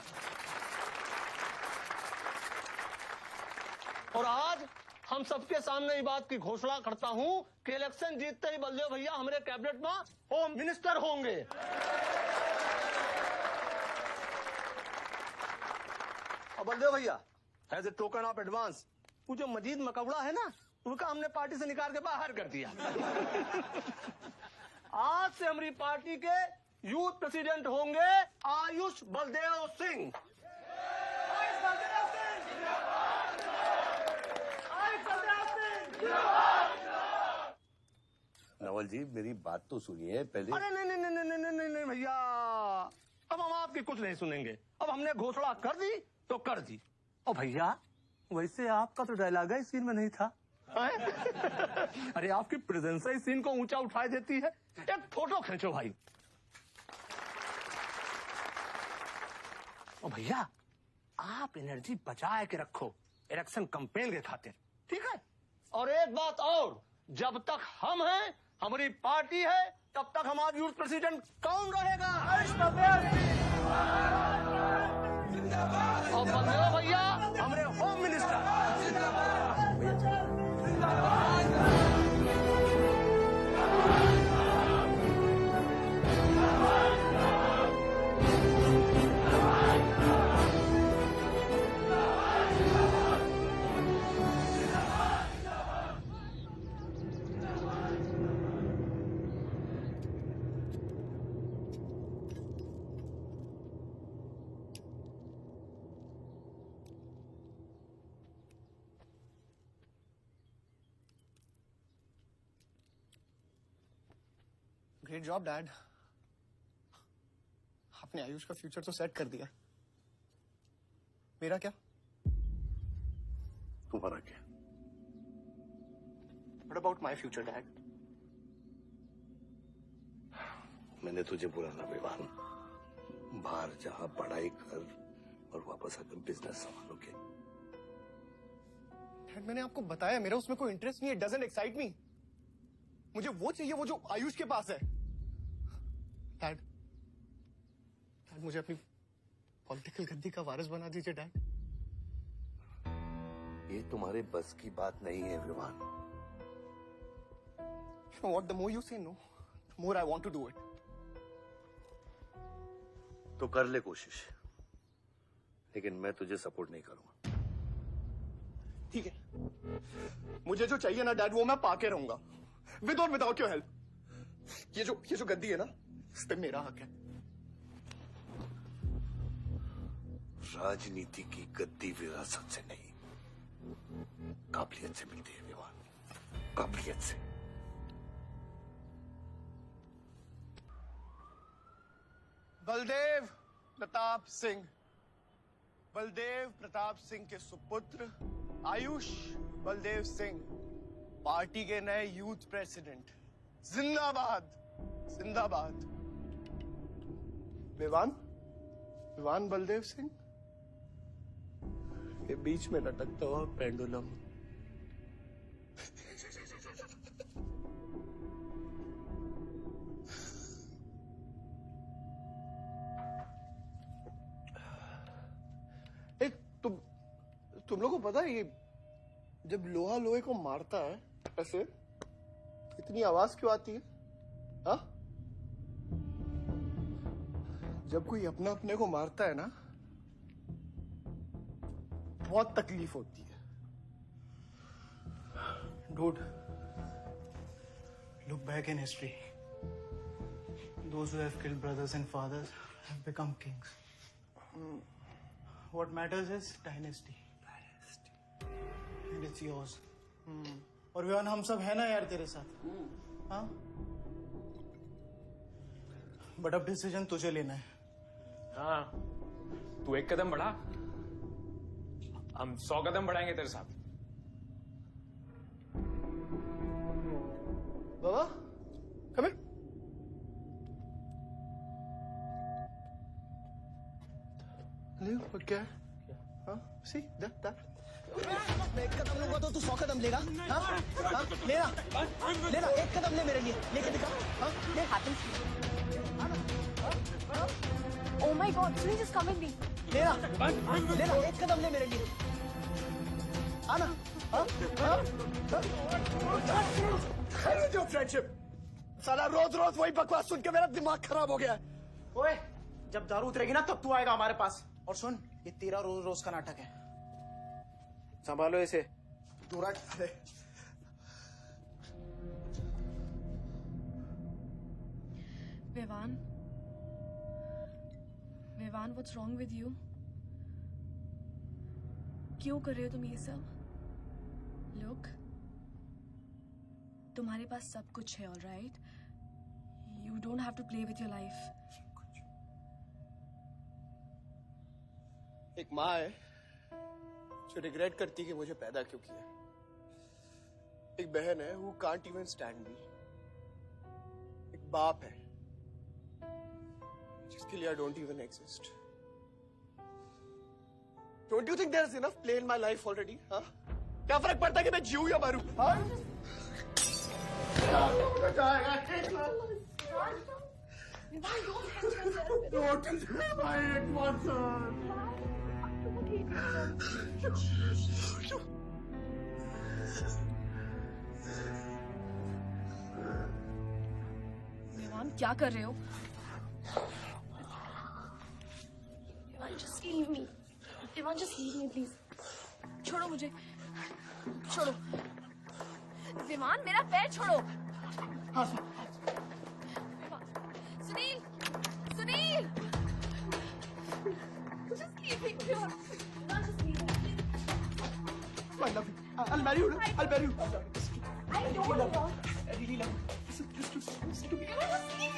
Speaker 14: और आज हम सबके सामने ये बात की घोषणा करता हूँ कि इलेक्शन जीतते ही बलदेव भैया हमारे कैबिनेट में होम मिनिस्टर होंगे। और बलदेव भैया as a token of advance वो जो मजीद मकबड़ा है ना, उनका हमने पार्टी से निकाल के बाहर कर दिया। आज से हमारी पार्टी के यूथ प्रेसिडेंट होंगे आयुष बलदेव सिंह।
Speaker 8: नवल जी मेरी बात तो सुनिए पहले।
Speaker 14: अरे नहीं भैया, अब हम आपकी कुछ नहीं सुनेंगे। अब हमने घोषणा कर दी तो कर दी। और भैया वैसे आपका तो डायलॉग है इस सीन में नहीं था। अरे आपकी प्रेजेंस इस सीन को ऊंचा उठा देती है। एक फोटो खींचो भाई। और भैया आप एनर्जी बचाए के रखो इलेक्शन कैंपेन के खातिर, ठीक है? और एक बात और, जब तक हम हैं, हमारी पार्टी है, तब तक हमारा यूथ प्रेसिडेंट कौन रहेगा? और बलदेव भैया हमारे home minister.
Speaker 6: Great job dad. आपने आयुष का फ्यूचर तो सेट कर दिया, मेरा क्या?
Speaker 8: तुम्हारा क्या?
Speaker 6: What about my future, Dad?
Speaker 8: मैंने तुझे बोला ना विवान, बाहर जहां पढ़ाई कर और वापस आकर बिजनेस संभालोगे।
Speaker 6: डैड मैंने आपको बताया मेरा उसमें कोई इंटरेस्ट नहीं है। Doesn't excite me. मुझे वो चाहिए वो जो आयुष के पास है। डैड मुझे अपनी पॉलिटिकल गद्दी का वारिस बना दीजिए डैड।
Speaker 8: ये तुम्हारे बस की बात नहीं है Vivaan.
Speaker 6: You know what? The more you say no, the more I want to do it.
Speaker 8: तो कर ले कोशिश, लेकिन मैं तुझे सपोर्ट नहीं करूंगा।
Speaker 6: ठीक है, मुझे जो चाहिए ना डैड वो मैं पाके रहूंगा, विद और विदाउट योर हेल्प। ये जो गद्दी है ना, इस पे मेरा हक है।
Speaker 8: राजनीति की गद्दी विरासत से नहीं, काबिलियत से मिलती है विवान, काबिलियत से।
Speaker 6: बलदेव प्रताप सिंह, बलदेव प्रताप सिंह के सुपुत्र आयुष बलदेव सिंह, पार्टी के नए यूथ प्रेसिडेंट। जिंदाबाद जिंदाबाद। विवान बलदेव सिंह के बीच में लटकता हुआ पेंडुलम। तुम लोगों को पता है ये जब लोहा लोहे को मारता है ऐसे इतनी आवाज क्यों आती है? हाँ? जब कोई अपना अपने को मारता है ना बहुत तकलीफ होती है।
Speaker 21: Dude, look back in history. Those who have killed brothers and fathers have become kings. What matters is dynasty. And it's yours. और विवान हम सब है ना यार तेरे साथ। हाँ? बट अब डिसीजन तुझे लेना है।
Speaker 15: हाँ, तू एक कदम बढ़ा, हम 100 कदम बढ़ाएंगे तेरे साथ।
Speaker 6: बाबा, come here. क्या? हाँ? See that? मैं एक कदम लूंगा तो तू 100 कदम लेगा? हाँ? हाँ? लेना, एक कदम ले मेरे लिए, लेके दिखा। हाँ? ले।
Speaker 5: Oh my God, Sunil, just come with me.
Speaker 6: लेना, एक कदम ले मेरे लिए। आना, हाँ? जो फ्रेंडशिप, साला रोज वही बकवास सुन के मेरा दिमाग खराब हो गया है।
Speaker 21: ओए, जब दारू उतरेगी ना तब तू आएगा हमारे पास। और सुन, ये तेरा रोज का नाटक है, संभालो इसे।
Speaker 6: दूरा अरे
Speaker 16: Vivaan, what's wrong with you? क्यों कर रहे हो तुम ये सब? Look, तुम्हारे पास सब कुछ है, all right? You don't have to play with your life.
Speaker 6: एक माँ है जो रिग्रेट करती कि मुझे पैदा क्यों किया। एक बहन है who can't even stand me. एक बाप है जिसके लिए I don't even exist. Don't you think there's enough play in my life already? हाँ? क्या फर्क पड़ता है कि मैं जीऊं या मरूं? हाँ?
Speaker 16: विवान, क्या कर रहे हो? Just leave me. Vivaan, just leave me, please. छोड़ो मुझे, छोड़ो। विवान, मेरा पैर छोड़ो। Sunil, just leave me. Vivan, just leave me.
Speaker 6: I love you. I'll marry you. I'll marry you.
Speaker 16: I don't want.
Speaker 6: I really love you. Listen to me.
Speaker 16: Vivan, just leave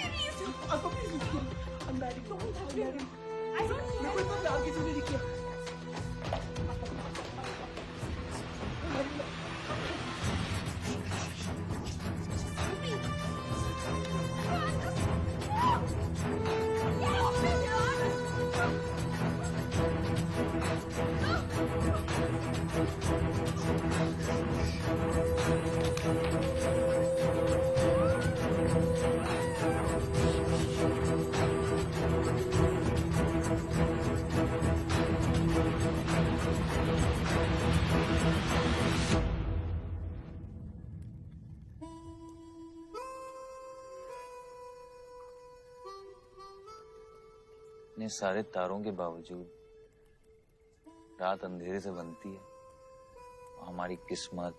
Speaker 3: इतने सारे तारों के बावजूद रात अंधेरे से बनती है। हमारी किस्मत,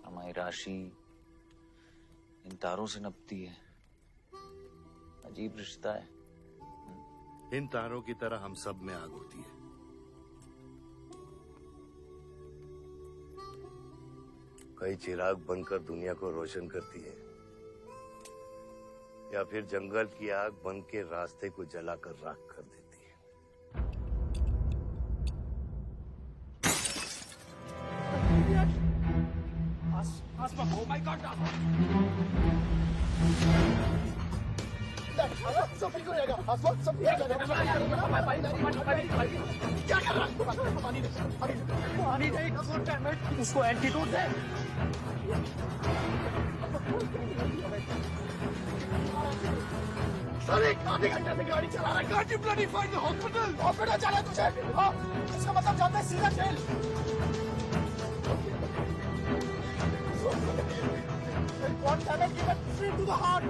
Speaker 3: हमारी राशि इन तारों से नपती है। अजीब रिश्ता है।
Speaker 11: इन तारों की तरह हम सब में आग होती है।
Speaker 8: कई चिराग बनकर दुनिया को रोशन करती है, या फिर जंगल की आग बन के रास्ते को जलाकर राख कर देती है।
Speaker 1: Oh my God!
Speaker 6: सब ठीक हो जाएगा, सब ठीक हो जाएगा। क्या कर रहा है? पानी नहीं, उसको एंटीडोट दे। सर एक आधे घंटे से गाड़ी चला रहा है। Can't you bloody find the hospital? Hospital जाना है तुझे? हाँ, इसका मतलब जानता है सीधा jail. One damage given straight to the heart.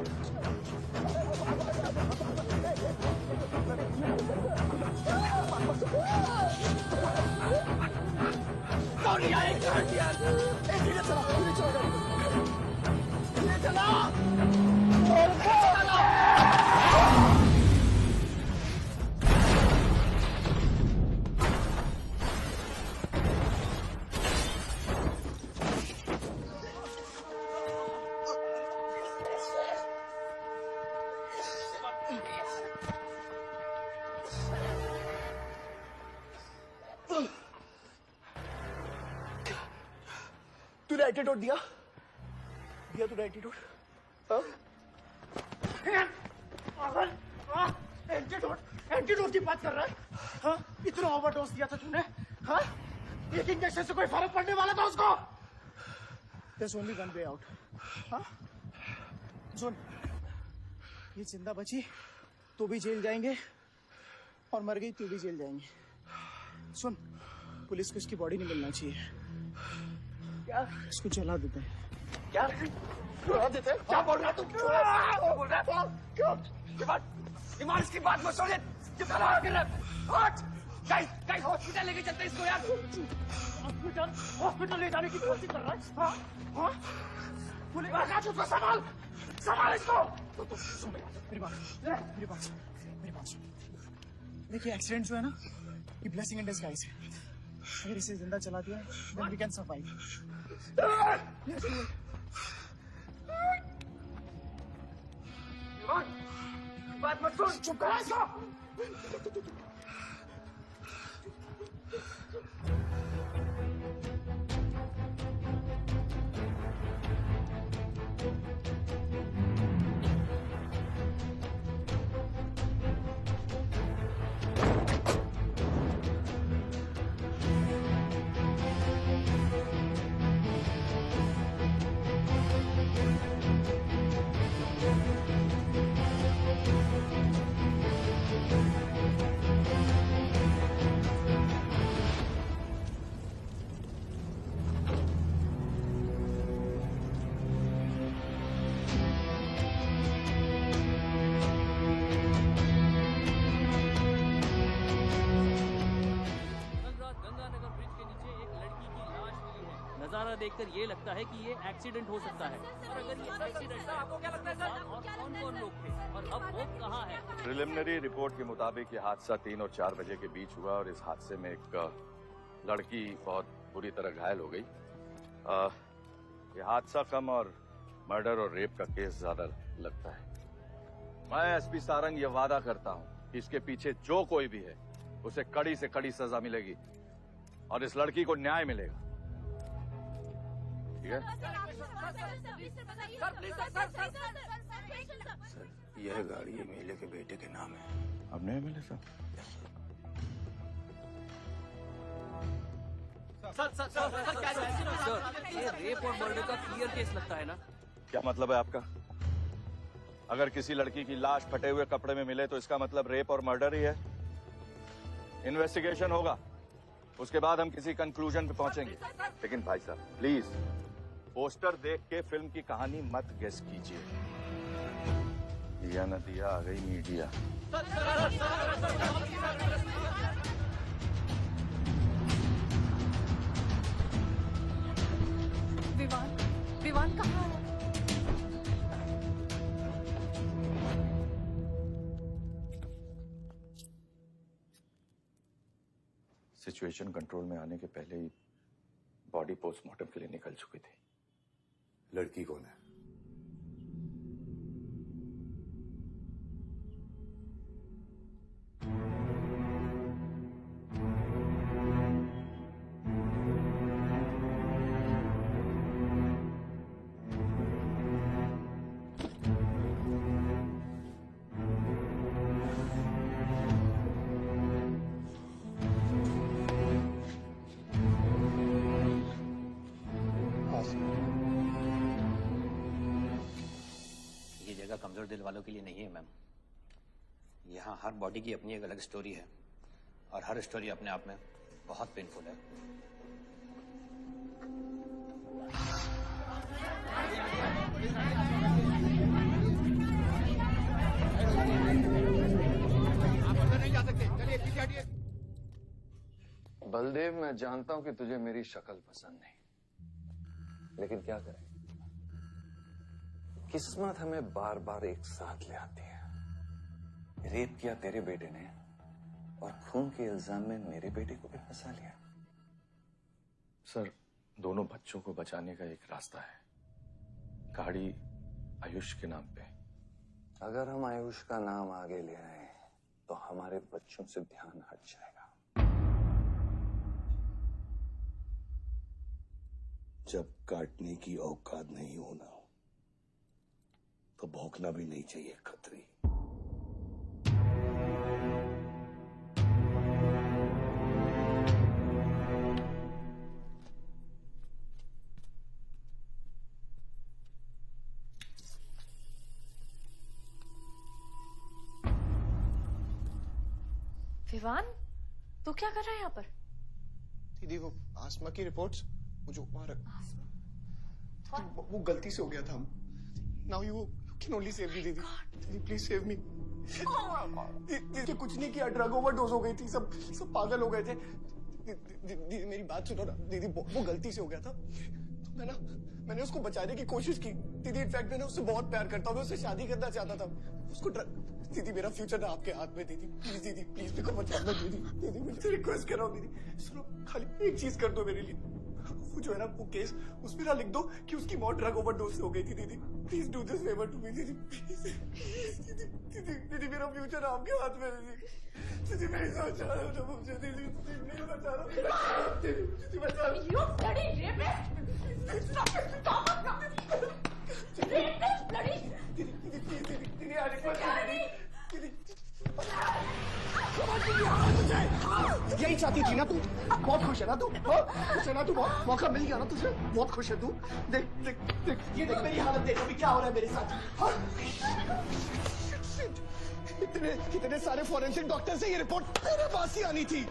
Speaker 6: Sorry, I can't hear. धीरे चला, धीरे चला। तूने एंटीडोट दिया तूने एंटीडोट? एंटीडोट की बात कर रहा है? हाँ? इतना ओवरडोज दिया था तूने? हाँ? एक इंजेक्शन से कोई फर्क पड़ने वाला था उसको? There's only one way out. हाँ? सुन, ये जिंदा बची तो भी जेल जाएंगे और मर गई तो भी जेल जाएंगे। सुन, पुलिस को इसकी बॉडी नहीं मिलना चाहिए। क्या? इसको जला देते हैं। क्या? जला देते हैं? क्या बोल रहा है तू? क्या बोल रहा है? क्यों? ईमान इसकी बात मत सुनिए। कितना लगा कर रहा है? गाइस हॉस्पिटल लेके चलते इसको यार। हॉस्पिटल ले जाने की कोशिश कर रहा है? हाँ? हाँ? पुलिस काश उसको संभाल इसको। सुन मेरी बात सुन। देखिए एक्सीडेंट जो है ना, ये ब्लेसिंग इन डिस्गाइज है। अगर इसे जिंदा चला दिया then we can survive. बात मत सुन, चुप करा इसको।
Speaker 22: नजारा देखकर ये लगता है कि ये एक्सीडेंट हो सकता है। और अगर ये एक्सीडेंट है, आपको क्या लगता है सर? और कौन-कौन लोग थे और अब वो कहाँ है?
Speaker 18: प्रिलिमिनरी रिपोर्ट के मुताबिक ये हादसा 3 और 4 बजे के बीच हुआ और इस हादसे में एक लड़की बहुत बुरी तरह घायल हो गई। ये हादसा कम और मर्डर और रेप का केस ज्यादा लगता है। मैं एसपी सारंग ये वादा करता हूँ कि इसके पीछे जो कोई भी है उसे कड़ी से कड़ी सजा मिलेगी और इस लड़की को न्याय मिलेगा। ठीक है?
Speaker 9: सर यह गाड़ी एमएलए के बेटे के नाम है।
Speaker 18: अब नहीं मिले सर?
Speaker 22: ये रेप और मर्डर का क्लियर केस लगता है ना?
Speaker 18: क्या मतलब है आपका? अगर किसी लड़की की लाश फटे हुए कपड़े में मिले तो इसका मतलब रेप और मर्डर ही है। इन्वेस्टिगेशन होगा, उसके बाद हम किसी कंक्लूजन पे पहुंचेंगे। लेकिन भाई साहब प्लीज पोस्टर देख के फिल्म की कहानी मत गेस कीजिए। दिया न दिया आ गई मीडिया।
Speaker 17: विवान कहाँ है?
Speaker 18: सिचुएशन कंट्रोल में आने के पहले ही बॉडी पोस्टमार्टम के लिए निकल चुकी थी।
Speaker 11: लड़की कौन है?
Speaker 2: ये जगह कमजोर दिल वालों के लिए नहीं है मैम। यहाँ हर बॉडी की अपनी एक अलग स्टोरी है और हर स्टोरी अपने आप में बहुत पेनफुल है।
Speaker 20: आप अंदर नहीं जा सकते, चलिए पीछे हटिए।
Speaker 18: बलदेव, मैं जानता हूं कि तुझे मेरी शक्ल पसंद नहीं, लेकिन क्या करें, किस्मत हमें बार बार एक साथ ले आती है। रेप किया तेरे बेटे ने और खून के इल्जाम में मेरे बेटे को भी फंसा लिया। सर, दोनों बच्चों को बचाने का एक रास्ता है, गाड़ी आयुष के नाम पे। अगर हम आयुष का नाम आगे ले आए तो हमारे बच्चों से ध्यान हट जाएगा।
Speaker 11: जब काटने की औकात नहीं होना तो भौंकना भी नहीं चाहिए खतरी।
Speaker 12: विवान, तू क्या कर रहा है यहाँ पर?
Speaker 6: दीदी वो आसमा की रिपोर्ट्स, वो जो वहां वो गलती से हो गया था। Now you can only save me दीदी। दीदी प्लीज सेव मी। दीदी कुछ नहीं किया, ड्रग ओवरडोज हो गई थी, सब पागल हो गए थे। दीदी मेरी बात सुनो ना दीदी, वो गलती से हो गया था तो मैंने उसको बचाने की कोशिश की दीदी। इनफैक्ट मैंने उससे बहुत प्यार करता हूँ, मैं उससे शादी करना चाहता था। उसको दीदी मेरा फ्यूचर ना आपके हाथ में दीदी। प्लीज दीदी, प्लीज मेरे को बचा लो दीदी। दीदी मुझे रिक्वेस्ट कर रहा हूँ दीदी, सुनो खाली एक चीज कर दो मेरे लिए। वो जो है ना वो केस उसमें ना लिख दो कि उसकी मौत ड्रग ओवरडोज से हो गई थी दीदी। Please do this favour to me दीदी, प्लीज दीदी। दीदी दीदी मेरा फ्यूचर आपके हाथ में दीदी। दीदी मेरी सोच रहा हूँ मुझे दीदी, प्लीज बचा लो दीदी, बचा लो।
Speaker 17: You bloody rapist! Stop it! Stop it! Rapist, bloody!
Speaker 6: दीदी आ रिक्वेस्ट दीदी। यही चाहती थी ना तू? बहुत खुश है ना तू? खुश है ना तू? बहुत मौका मिल गया ना तुझे? बहुत खुश है तू? देख देख देख, ये देख मेरी हालत देख अभी क्या हो रहा है मेरे साथ। इतने सारे फॉरेंसिक डॉक्टर से ये रिपोर्ट तेरे पास ही आनी थी।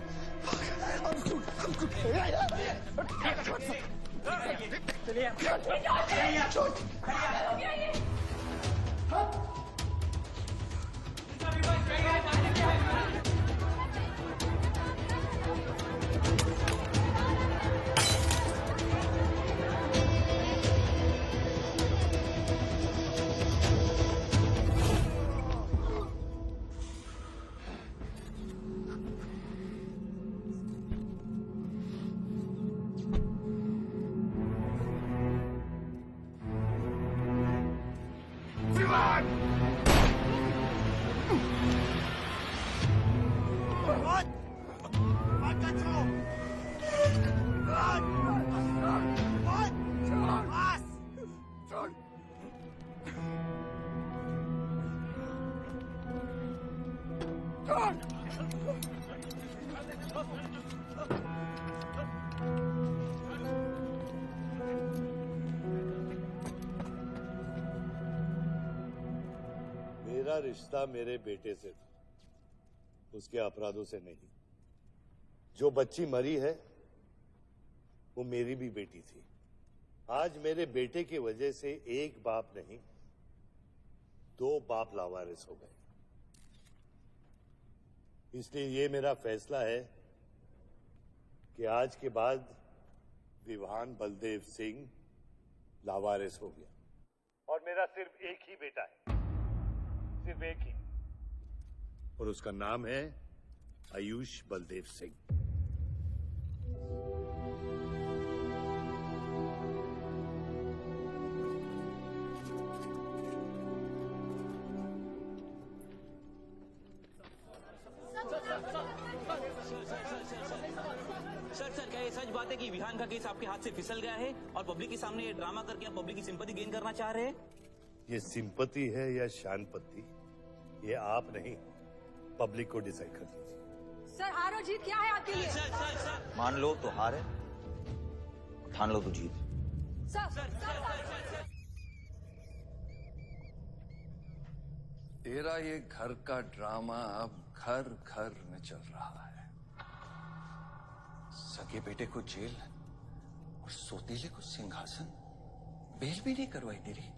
Speaker 11: मेरा रिश्ता मेरे बेटे से था, उसके अपराधों से नहीं। जो बच्ची मरी है वो मेरी भी बेटी थी। आज मेरे बेटे की वजह से एक बाप नहीं, दो बाप लावारिस हो गए। इसलिए ये मेरा फैसला है कि आज के बाद विवान बलदेव सिंह लावारिस हो गया और मेरा सिर्फ एक ही बेटा है, सिर्फ एक ही, और उसका नाम है आयुष बलदेव सिंह।
Speaker 22: सर क्या ये सच बात है कि विहान का केस आपके हाथ से फिसल गया है और पब्लिक के सामने ये ड्रामा करके आप पब्लिक की सिंपैथी गेन करना चाह रहे हैं?
Speaker 11: ये सिंपैथी है या शानपत्ती, ये आप नहीं, पब्लिक को डिसाइड कर दीजिए।
Speaker 7: सर हार और जीत क्या है आपके लिए?
Speaker 22: सर
Speaker 3: मान लो तो हार है, ठान लो तो जीत।
Speaker 18: तेरा ये घर का ड्रामा अब घर घर में चल रहा है। सगे बेटे को जेल और सोतीले को सिंहासन, बेल भी नहीं करवाई तेरी।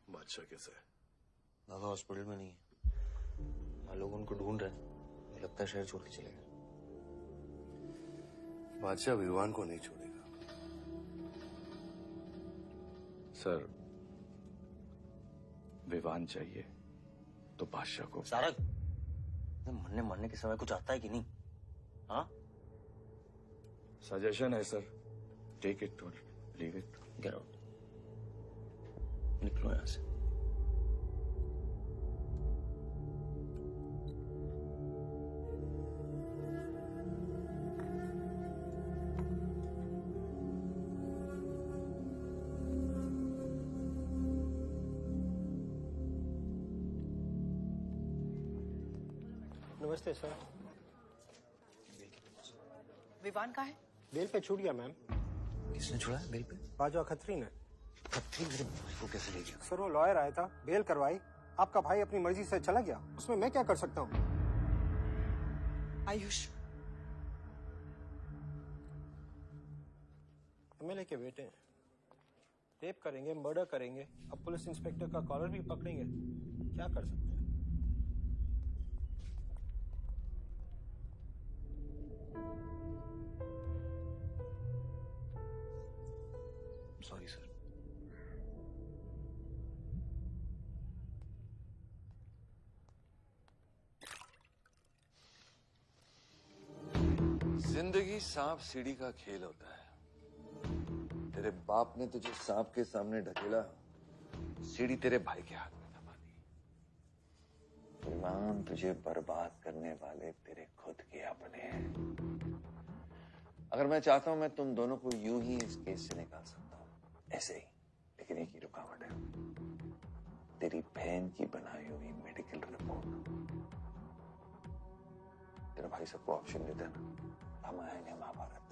Speaker 11: बादशाह कैसा है?
Speaker 18: दादा हॉस्पिटल में नहीं है, हाँ लोग उनको ढूंढ रहे हैं, मुझे लगता है शहर छोड़ के चले गए।
Speaker 11: बादशाह विवान को नहीं छोड़ेगा।
Speaker 18: सर विवान चाहिए तो बादशाह को।
Speaker 10: सारंग, मरने के समय कुछ आता है कि नहीं? हाँ?
Speaker 18: सजेशन है सर, टेक इट और लीव इट।
Speaker 10: गेट आउट, निकलो यहां से।
Speaker 6: नमस्ते सर।
Speaker 17: विवान कहाँ है?
Speaker 6: बेल पे छूट गया मैम।
Speaker 3: किसने छुड़ा है बेल पे?
Speaker 6: बाजवा खत्री ने।
Speaker 3: खत्री मेरे भाई को कैसे ले गया?
Speaker 6: सर वो लॉयर आया था, बेल करवाई, आपका भाई अपनी मर्जी से चला गया, उसमें मैं क्या कर सकता हूँ?
Speaker 17: आयुष
Speaker 6: एमएलए के बेटे हैं, रेप करेंगे, मर्डर करेंगे, अब पुलिस इंस्पेक्टर का कॉलर भी पकड़ेंगे, क्या कर सकते हैं?
Speaker 3: Sorry sir.
Speaker 18: जिंदगी सांप सीढ़ी का खेल होता है। तेरे बाप ने तुझे सांप के सामने ढकेला, सीढ़ी तेरे भाई के हाथ में दबा दी।
Speaker 3: विमान तुझे बर्बाद करने वाले तेरे खुद के अपने हैं।
Speaker 18: अगर मैं चाहता हूं मैं तुम दोनों को यूं ही इस केस से निकाल सकता हूं, ऐसे ही, लेकिन एक ही रुकावट है, तेरी बहन की बनाई हुई मेडिकल रिपोर्ट। तेरा भाई सबको ऑप्शन देता है ना, रामायण या महाभारत,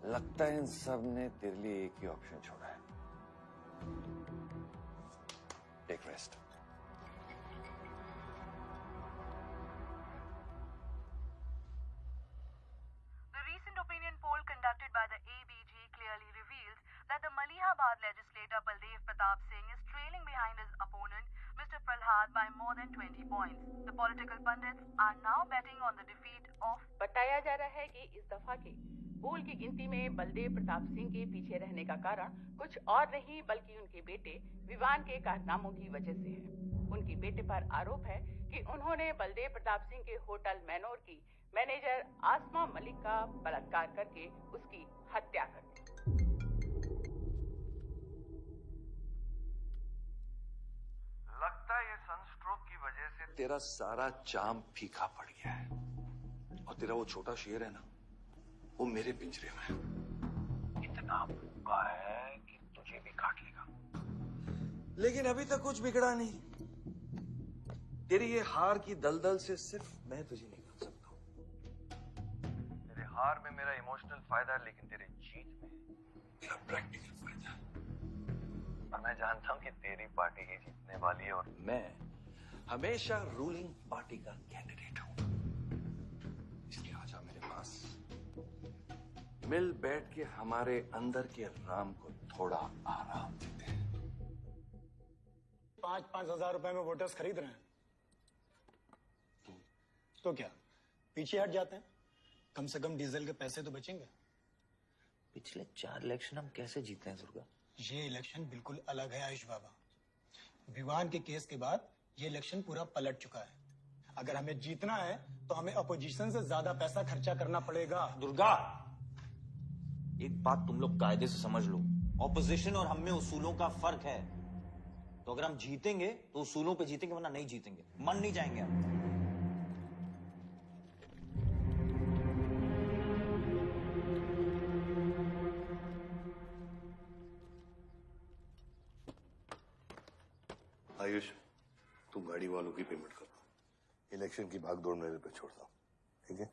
Speaker 18: लगता है इन सब ने तेरे लिए एक ही ऑप्शन छोड़ा है, take rest.
Speaker 13: The recent opinion poll conducted by the ABG clearly reveals that the Malihabad legislator Baldev Pratap Singh is trailing behind his opponent, Mr. Prahlad, by more than 20 points. The political pundits are now betting on the defeat of.
Speaker 17: बताया जा रहा है कि इस दफा के
Speaker 4: पोल की गिनती में बलदेव प्रताप सिंह के पीछे रहने का कारण कुछ और नहीं बल्कि उनके बेटे विवान के कारनामों की वजह से है। उनके बेटे पर आरोप है कि उन्होंने बलदेव प्रताप सिंह के होटल मैनोर की मैनेजर आसमा मलिक का बलात्कार करके उसकी हत्या कर दी।
Speaker 18: लगता है ये सनस्ट्रोक की वजह से तेरा सारा चाम फीका पड़ गया है और तेरा वो छोटा शेर है ना, वो मेरे पिंजरे में है। इतना भूखा है कि तुझे भी काट लेगा। लेकिन अभी तक कुछ बिगड़ा नहीं। तेरी ये हार की दलदल से सिर्फ मैं तुझे निकाल सकता हूँ। तेरे हार में मेरा इमोशनल फायदा है, लेकिन तेरे जीत में मेरा प्रैक्टिकल फायदा है। और मैं जानता हूँ कि तेरी पार्टी ही जीतने वाली है और मैं हमेशा रूलिंग पार्टी का कैंडिडेट हूँ। इसलिए आजा मेरे पास, मिल बैठ के हमारे अंदर के राम को थोड़ा आराम देते हैं।
Speaker 6: 5-5 हजार रुपए में वोटर्स खरीद रहे हैं तो क्या पीछे हट जाते हैं? कम से कम डीजल के पैसे तो बचेंगे।
Speaker 3: पिछले 4 इलेक्शन हम कैसे जीते हैं दुर्गा?
Speaker 6: ये इलेक्शन बिल्कुल अलग है आयुष बाबा। विवान के केस के बाद ये इलेक्शन पूरा पलट चुका है। अगर हमें जीतना है तो हमें अपोजिशन से ज्यादा पैसा खर्चा करना पड़ेगा।
Speaker 3: दुर्गा, एक बात तुम लोग कायदे से समझ लो, ऑपोजिशन और हम में उसूलों का फर्क है। तो अगर हम जीतेंगे तो उसूलों पे जीतेंगे, वरना नहीं जीतेंगे, मन नहीं जाएंगे हम।
Speaker 8: आयुष, तू गाड़ी वालों की पेमेंट कर दो। इलेक्शन की भागदौड़ मेरे पे छोड़ दो, ठीक है?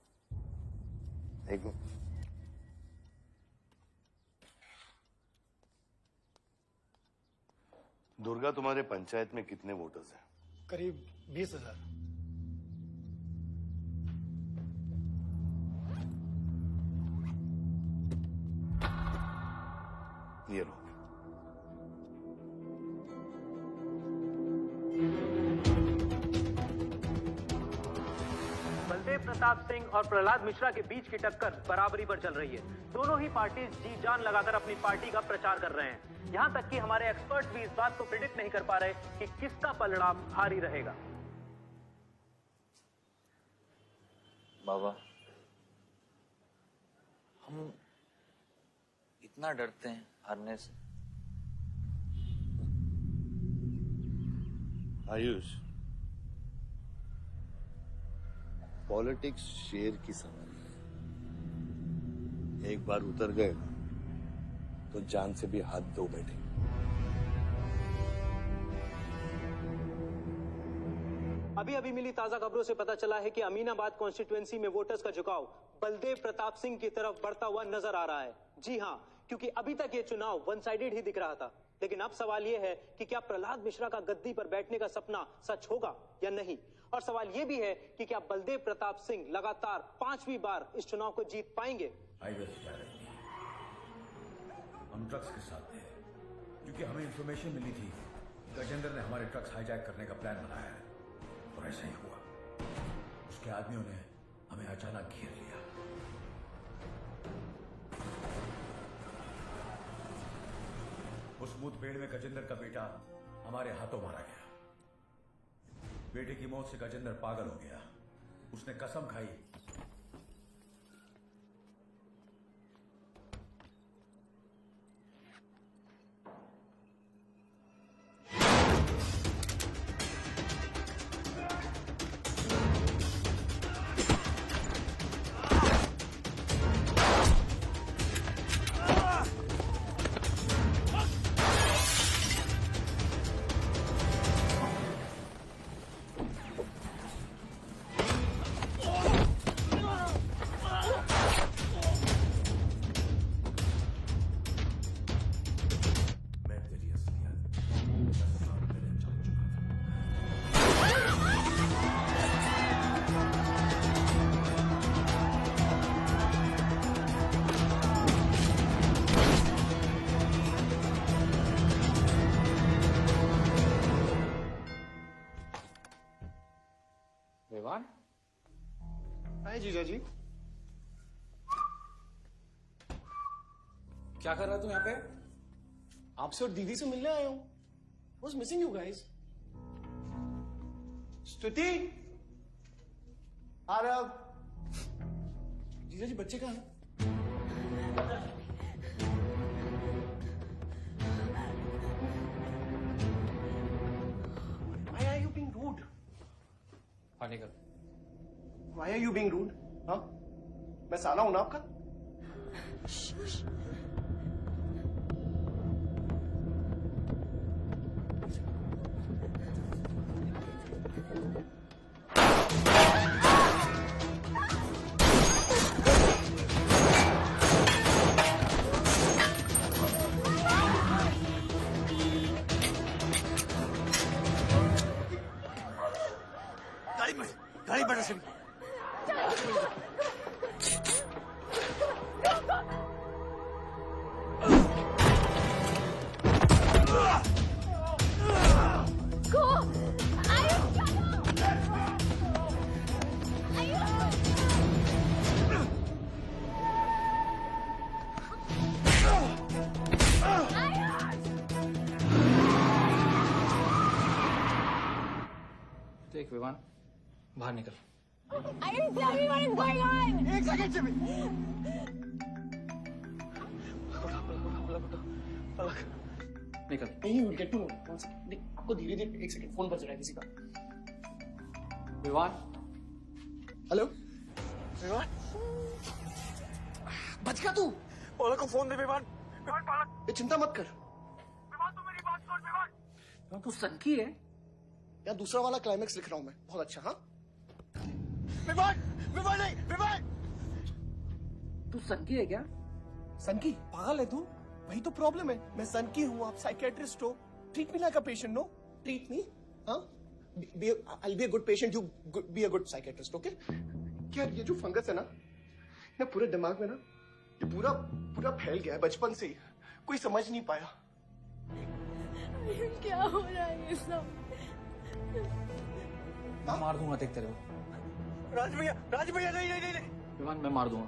Speaker 8: एक मिनट। दुर्गा, तुम्हारे पंचायत में कितने वोटर्स हैं?
Speaker 6: करीब 20,000।
Speaker 8: ये लो।
Speaker 7: बलदेव प्रताप सिंह और प्रहलाद मिश्रा के बीच की टक्कर बराबरी पर चल रही है। दोनों ही पार्टी जी जान लगाकर अपनी पार्टी का प्रचार कर रहे हैं। यहां तक कि हमारे एक्सपर्ट भी इस बात को प्रिडिक्ट नहीं कर पा रहे कि किसका पलड़ा भारी रहेगा।
Speaker 3: बाबा, हम इतना डरते हैं हारने से।
Speaker 8: आयुष, पॉलिटिक्स शेर की सवारी है। एक बार उतर गए तो जान से भी हाथ धो बैठे।
Speaker 7: अभी अभी मिली ताजा खबरों से पता चला है कि अमीनाबाद कॉन्स्टिट्यूएंसी में वोटर्स का झुकाव बलदेव प्रताप सिंह की तरफ बढ़ता हुआ नजर आ रहा है। जी हां, क्योंकि अभी तक ये चुनाव वन साइडेड ही दिख रहा था। लेकिन अब सवाल ये है कि क्या प्रहलाद मिश्रा का गद्दी पर बैठने का सपना सच होगा या नहीं। और सवाल ये भी है कि क्या बलदेव प्रताप सिंह लगातार 5वीं बार इस चुनाव को जीत पाएंगे।
Speaker 23: हम ट्रक्स के साथ थे क्योंकि हमें इंफॉर्मेशन मिली थी गजेंद्र ने हमारे ट्रक्स हाईजैक करने का प्लान बनाया है, और ऐसा ही हुआ। उसके आदमियों ने हमें अचानक घेर लिया। उस मुठभेड़ में गजेंद्र का बेटा हमारे हाथों मारा गया। बेटे की मौत से गजेंद्र पागल हो गया। उसने कसम खाई
Speaker 6: हाय जीजा जी। क्या कर रहा तू यहाँ पे? आपसे और दीदी से मिलने आया हूँ। Was missing you guys. स्तुति, आरव, जीजा जी बच्चे कहाँ हैं? Why are you being rude?
Speaker 2: हाँ निकल।
Speaker 6: Why are you being rude? हाँ? मैं साला हूं ना आपका?
Speaker 10: गाड़ी बढ़ा सभी।
Speaker 6: देख विवान, बाहर निकल।
Speaker 5: I didn't tell me what is going on.
Speaker 6: एक सेकंड से भी। निकल। नहीं, you will get to know. आपको धीरे धीरे एक सेकंड फोन बज रहा है किसी का। विवान, हेलो, विवान, बच गया तू? पलक को फोन दे विवान। विवान पलक, ये चिंता मत कर। विवान तू मेरी बात सुन विवान। तू सनकी है? या दूसरा वाला क्लाइमेक्स लिख रहा हूं मैं, बहुत अच्छा। हाँ विवान, विवान नहीं, विवान। तू सनकी है क्या? सनकी? पागल है तू? वही तो प्रॉब्लम है। मैं सनकी हूँ, आप साइकेट्रिस्ट हो। Treat me like a patient, no? Treat me, हाँ? I'll be a good patient, you be a good psychiatrist, okay? क्या ये जो फंगस है ना, ये पूरे दिमाग में ना, ये पूरा फैल गया है बचपन से ही। कोई समझ नहीं पाया।
Speaker 5: क्या हो रहा है ये सब?
Speaker 6: मैं मार दूंगा देख तेरे को। राज भैया नहीं। विमान मैं मार दूंगा।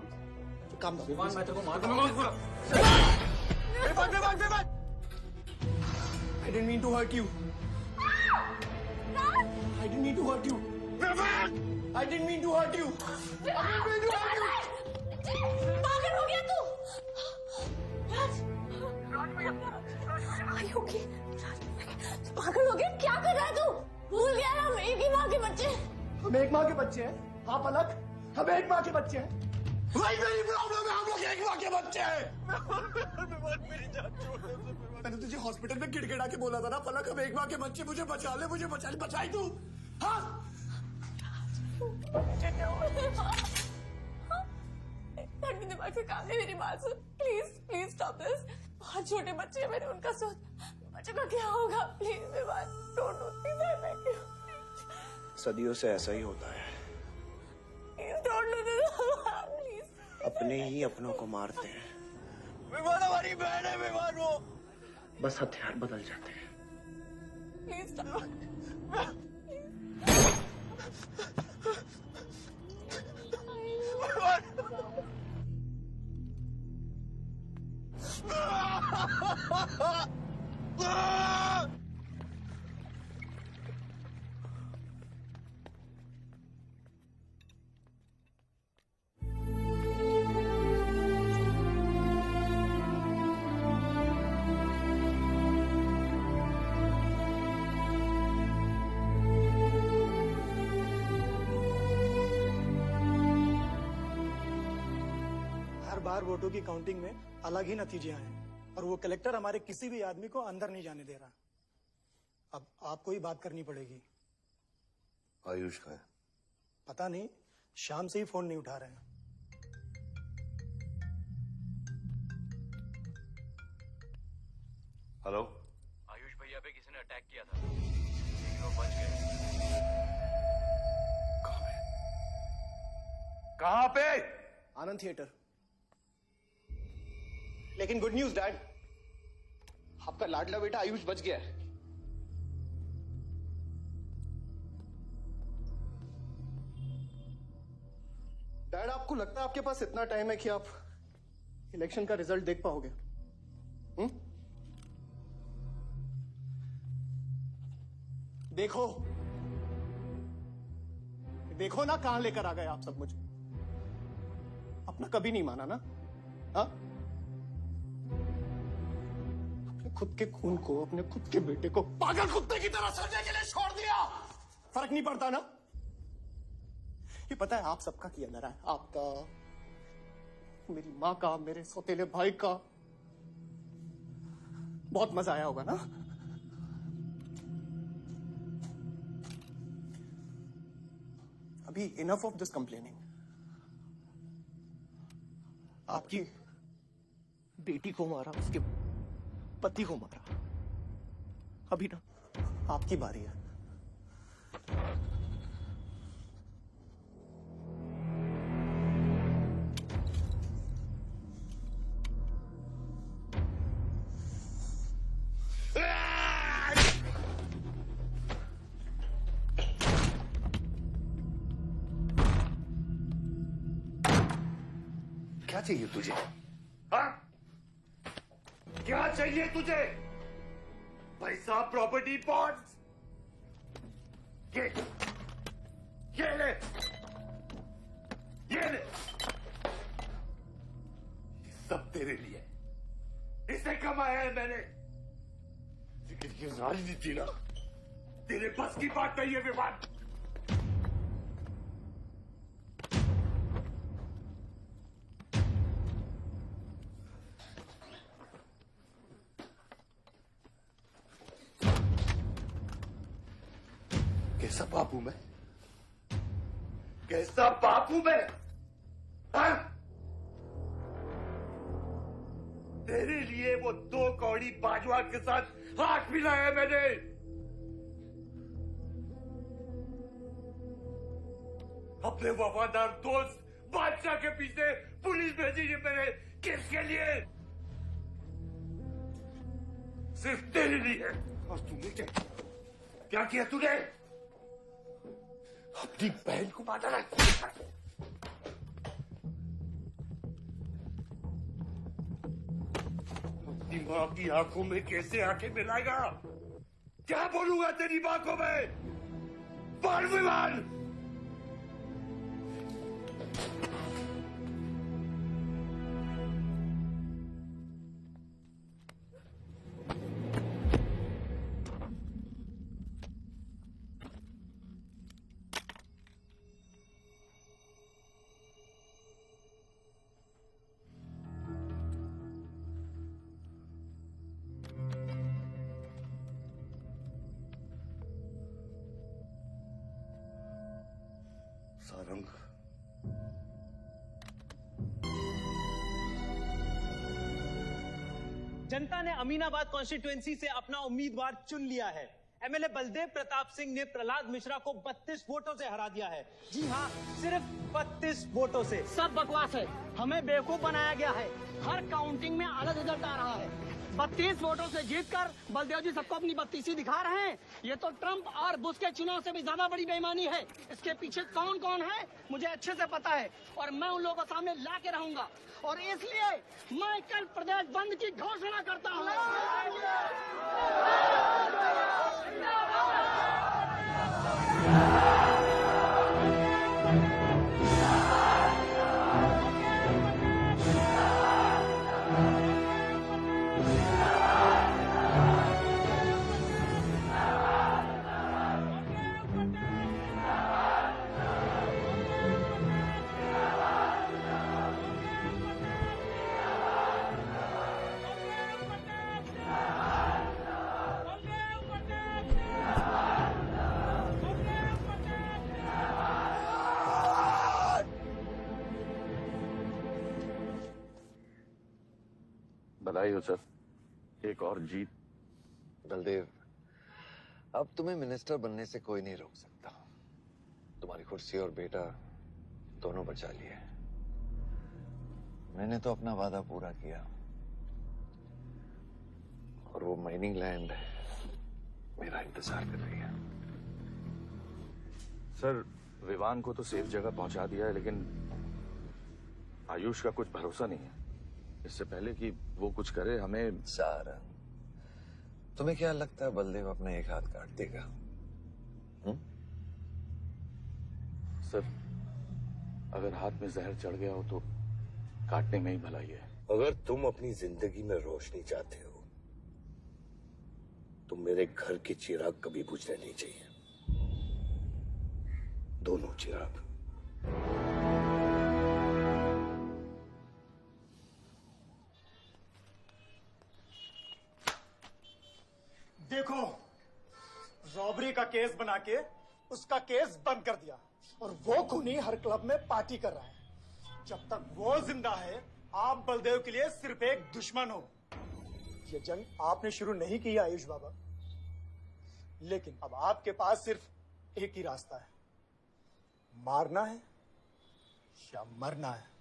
Speaker 6: काम दो। विमान मैं तेरे को मार दूंगा। विमान। I didn't mean to hurt you. I didn't mean to hurt you. I didn't mean to hurt you.
Speaker 5: पागल हो गया तू? राज Are you okay? पागल हो गया? क्या कर रहा है तू? भूल गया ना हम एक ही माँ के बच्चे।
Speaker 6: हम एक माँ के बच्चे हैं? हाँ पलक, हम एक माँ के बच्चे हैं। वही मेरी प्रॉब्लम है, हम लोग एक माँ के बच्चे हैं। मेरी जान छोड़ दे। मैंने तुझे हॉस्पिटल में गिड़गिड़ा के बोला था ना पलक, हम एक माँ के बच्चे, मुझे बचा ले, बचाई तू। हाँ
Speaker 5: दिमाग से काम है, मेरी बात सुन प्लीज स्टॉप दिस। बहुत छोटे बच्चे हैं मेरे, उनका सोच बच्चों का क्या होगा? Please don't do this.
Speaker 6: सदियों से ऐसा ही होता है,
Speaker 5: डोंट डू दिस प्लीज।
Speaker 6: अपने ही अपनों को मारते हैं। विमान हमारी बहन है, विमान वो बस हथियार बदल जाते हैं।
Speaker 5: Please stop.
Speaker 21: बार वोटों की काउंटिंग में अलग ही नतीजे आए हैं और वो कलेक्टर हमारे किसी भी आदमी को अंदर नहीं जाने दे रहा। अब आपको ही बात करनी पड़ेगी।
Speaker 8: आयुष का है?
Speaker 21: पता नहीं, शाम से ही फोन नहीं उठा रहे हैं।
Speaker 8: हेलो,
Speaker 22: आयुष भैया पे किसी ने अटैक किया था, हीरो बच गए।
Speaker 8: कहाँ पे?
Speaker 6: आनंद थिएटर। लेकिन गुड न्यूज डैड, आपका लाडला बेटा आयुष बच गया है। डैड आपको लगता है आपके पास इतना टाइम है कि आप इलेक्शन का रिजल्ट देख पाओगे? देखो देखो ना कहां लेकर आ गए आप सब मुझे। अपना कभी नहीं माना ना? हाँ, अपने खुद के खून को, अपने खुद के बेटे को पागल कुत्ते की तरह सड़ने के लिए छोड़ दिया। फर्क नहीं पड़ता ना? ये पता है आप सबका किया धरा है, आपका, मेरी माँ का, मेरे सौतेले भाई का। बहुत मजा आया होगा ना? अभी इनफ ऑफ दिस कंप्लेनिंग। आपकी बेटी को मारा, उसके पति को मारा, अभी ना आपकी बारी है।
Speaker 8: क्या चाहिए तुझे? हाँ? क्या चाहिए तुझे? पैसा, प्रॉपर्टी, बॉन्ड्स? ये ले, ये ले। सब तेरे लिए, इसे कमाया है मैंने। लेकिन ये राजनीति ना, तेरे बस की बात नहीं है विवान। कैसा बाप हूं मैं? कैसा बाप हूं मैं? हाँ? तेरे लिए वो 2 कौड़ी बाजवा के साथ हाथ मिलाया मैंने। अपने वफादार दोस्त बादशाह के पीछे पुलिस भेजी है मैंने, किसके लिए? सिर्फ तेरे लिए। और तूने क्या किया तूने? अपनी बहन को मारा ना। अपनी मां की आंखों में कैसे आंखें मिलाएगा? क्या बोलूंगा तेरी मां को मैं? बोल विमान। सारंग,
Speaker 7: जनता ने अमीनाबाद कॉन्स्टिट्यूएंसी से अपना उम्मीदवार चुन लिया है। एमएलए बलदेव प्रताप सिंह ने प्रहलाद मिश्रा को 32 वोटों से हरा दिया है। जी हाँ, सिर्फ 32 वोटों से।
Speaker 22: सब बकवास है, हमें बेवकूफ बनाया गया है। हर काउंटिंग में अलग रिजल्ट आ रहा है। 32 वोटों से जीतकर बलदेव जी सबको अपनी बत्तीसी दिखा रहे हैं। ये तो ट्रंप और बुश के चुनाव से भी ज्यादा बड़ी बेईमानी है। इसके पीछे कौन कौन है मुझे अच्छे से पता है और मैं उन लोगों को सामने ला के रहूंगा और इसलिए मैं कल प्रदेश बंद की घोषणा करता हूँ।
Speaker 18: बधाई हो सर, एक और जीत।
Speaker 14: बलदेव, अब तुम्हें मिनिस्टर बनने से कोई नहीं रोक सकता। तुम्हारी कुर्सी और बेटा दोनों बचा लिए। मैंने तो अपना वादा पूरा किया और वो माइनिंग लैंड मेरा इंतजार कर रही है।
Speaker 18: सर, विवान को तो सेफ जगह पहुंचा दिया है, लेकिन आयुष का कुछ भरोसा नहीं है। इससे पहले कि वो कुछ करे हमें।
Speaker 14: सारंग, तुम्हें क्या लगता है बलदेव अपना एक हाथ काट देगा?
Speaker 18: सर, अगर हाथ में जहर चढ़ गया हो तो काटने में ही भलाई है।
Speaker 8: अगर तुम अपनी जिंदगी में रोशनी चाहते हो तो मेरे घर के चिराग कभी बुझने नहीं चाहिए, दोनों चिराग।
Speaker 21: देखो, रॉबरी का केस बना के उसका केस बंद कर दिया और वो खूनी हर क्लब में पार्टी कर रहा है। जब तक वो जिंदा है, आप बलदेव के लिए सिर्फ एक दुश्मन हो। ये जंग आपने शुरू नहीं की आयुष बाबा, लेकिन अब आपके पास सिर्फ एक ही रास्ता है, मारना है या मरना है।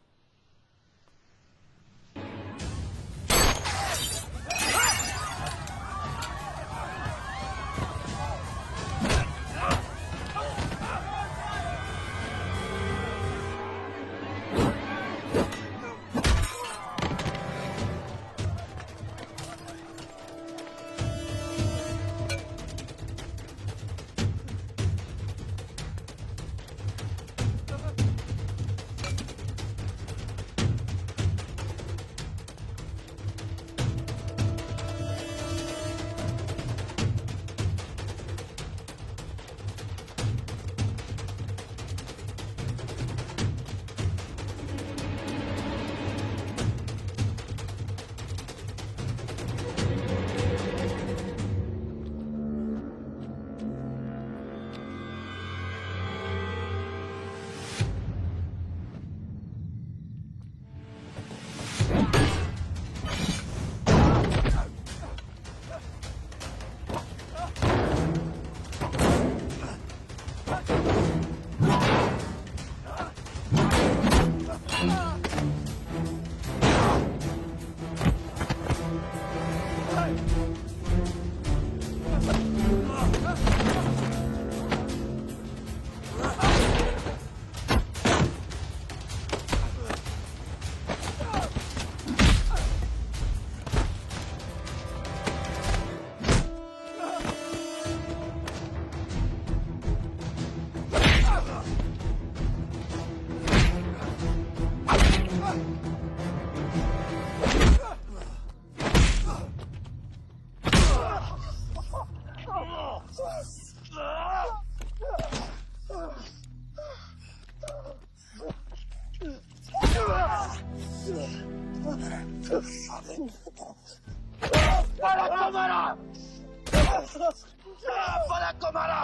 Speaker 20: पलक को मारा।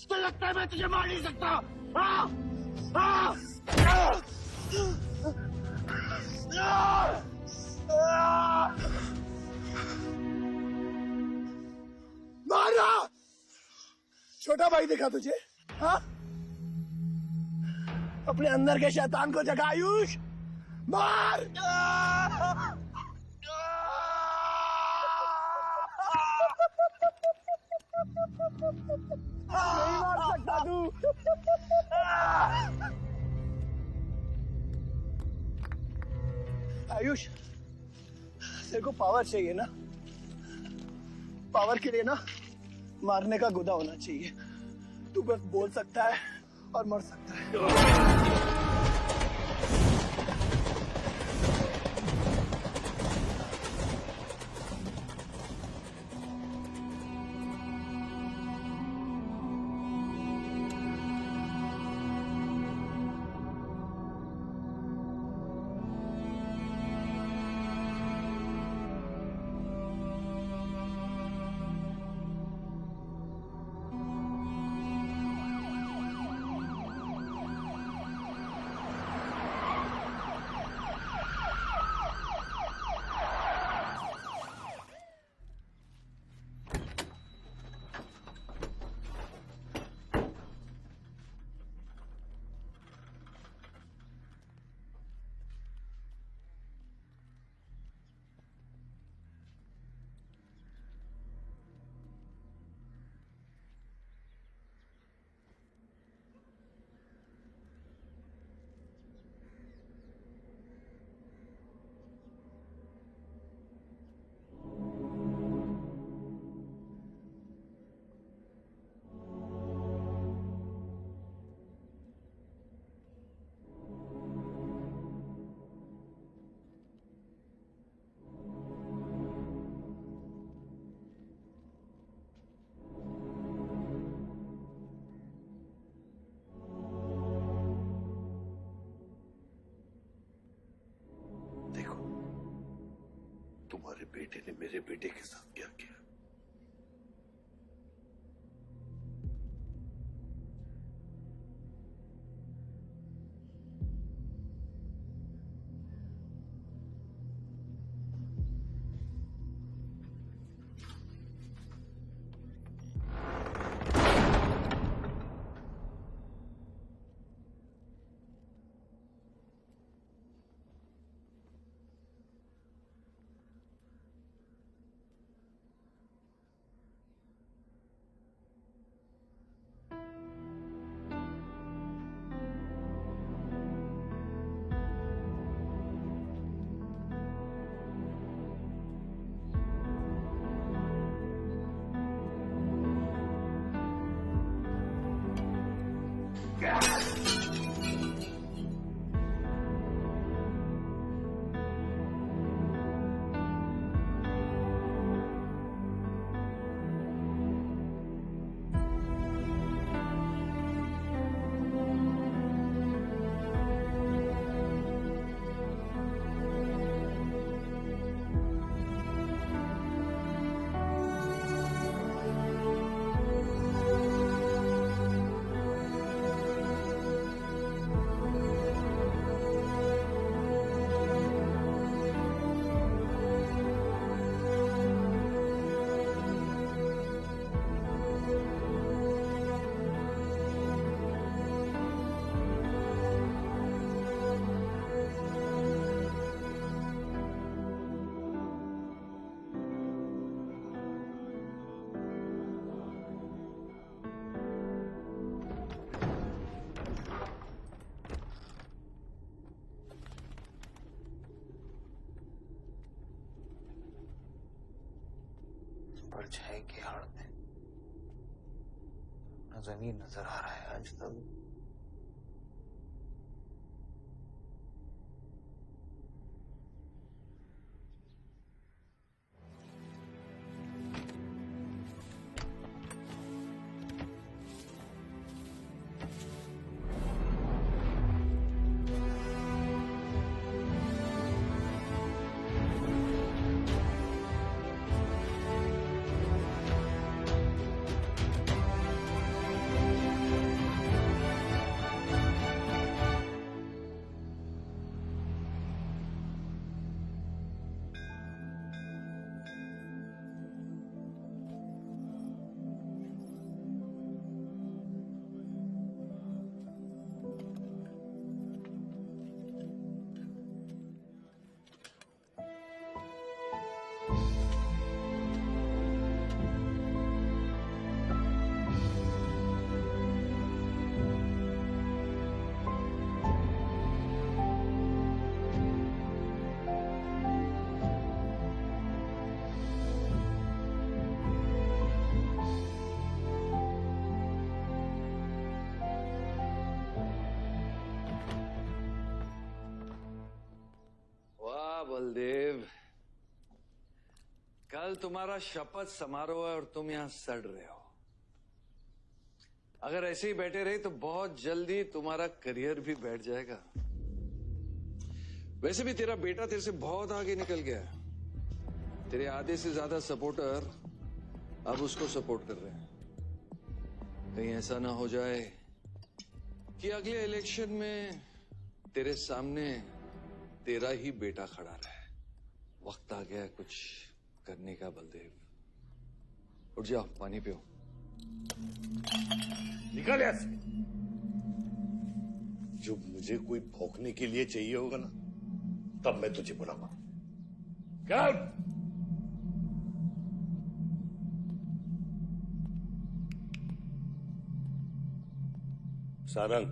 Speaker 20: तो लगता है मैं तुझे मार नहीं सकता। मारा। छोटा भाई दिखा तुझे, हाँ? अपने अंदर के शैतान को जगा आयुष, मार। नहीं मार सकता तू। आयुष, तेरे को पावर चाहिए ना? पावर के लिए ना मारने का गुदा होना चाहिए। तू बस बोल सकता है और मर सकता है।
Speaker 8: बेटे ने मेरे बेटे के साथ क्या किया?
Speaker 3: परछाई की आड़ में न जमीन नजर आ रहा है आज तक।
Speaker 14: बलदेव, कल तुम्हारा शपथ समारोह है और तुम यहां सड़ रहे हो। अगर ऐसे ही बैठे रहे तो बहुत जल्दी तुम्हारा करियर भी बैठ जाएगा। वैसे भी तेरा बेटा तेरे से बहुत आगे निकल गया है। तेरे आधे से ज्यादा सपोर्टर अब उसको सपोर्ट कर रहे हैं। कहीं ऐसा ना हो जाए कि अगले इलेक्शन में तेरे सामने तेरा ही बेटा खड़ा रहे। वक्त आ गया कुछ करने का बलदेव। उठ जाओ, पानी पियो।
Speaker 8: निकल यहाँ से। जब मुझे कोई भौंकने के लिए चाहिए होगा ना, तब मैं तुझे बुलाऊंगा। चल। सारंग,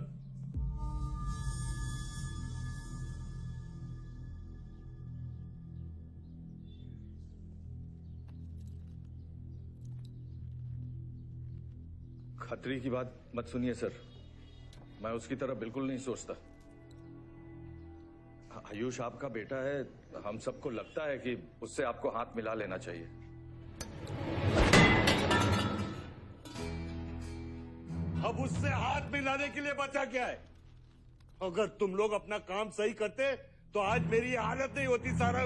Speaker 18: खतरी की बात मत सुनिए सर, मैं उसकी तरह बिल्कुल नहीं सोचता। आयुष आपका बेटा है, हम सबको लगता है कि उससे आपको हाथ मिला लेना चाहिए।
Speaker 8: अब उससे हाथ मिलाने के लिए बचा क्या है? अगर तुम लोग अपना काम सही करते तो आज मेरी ये हालत नहीं होती। सारा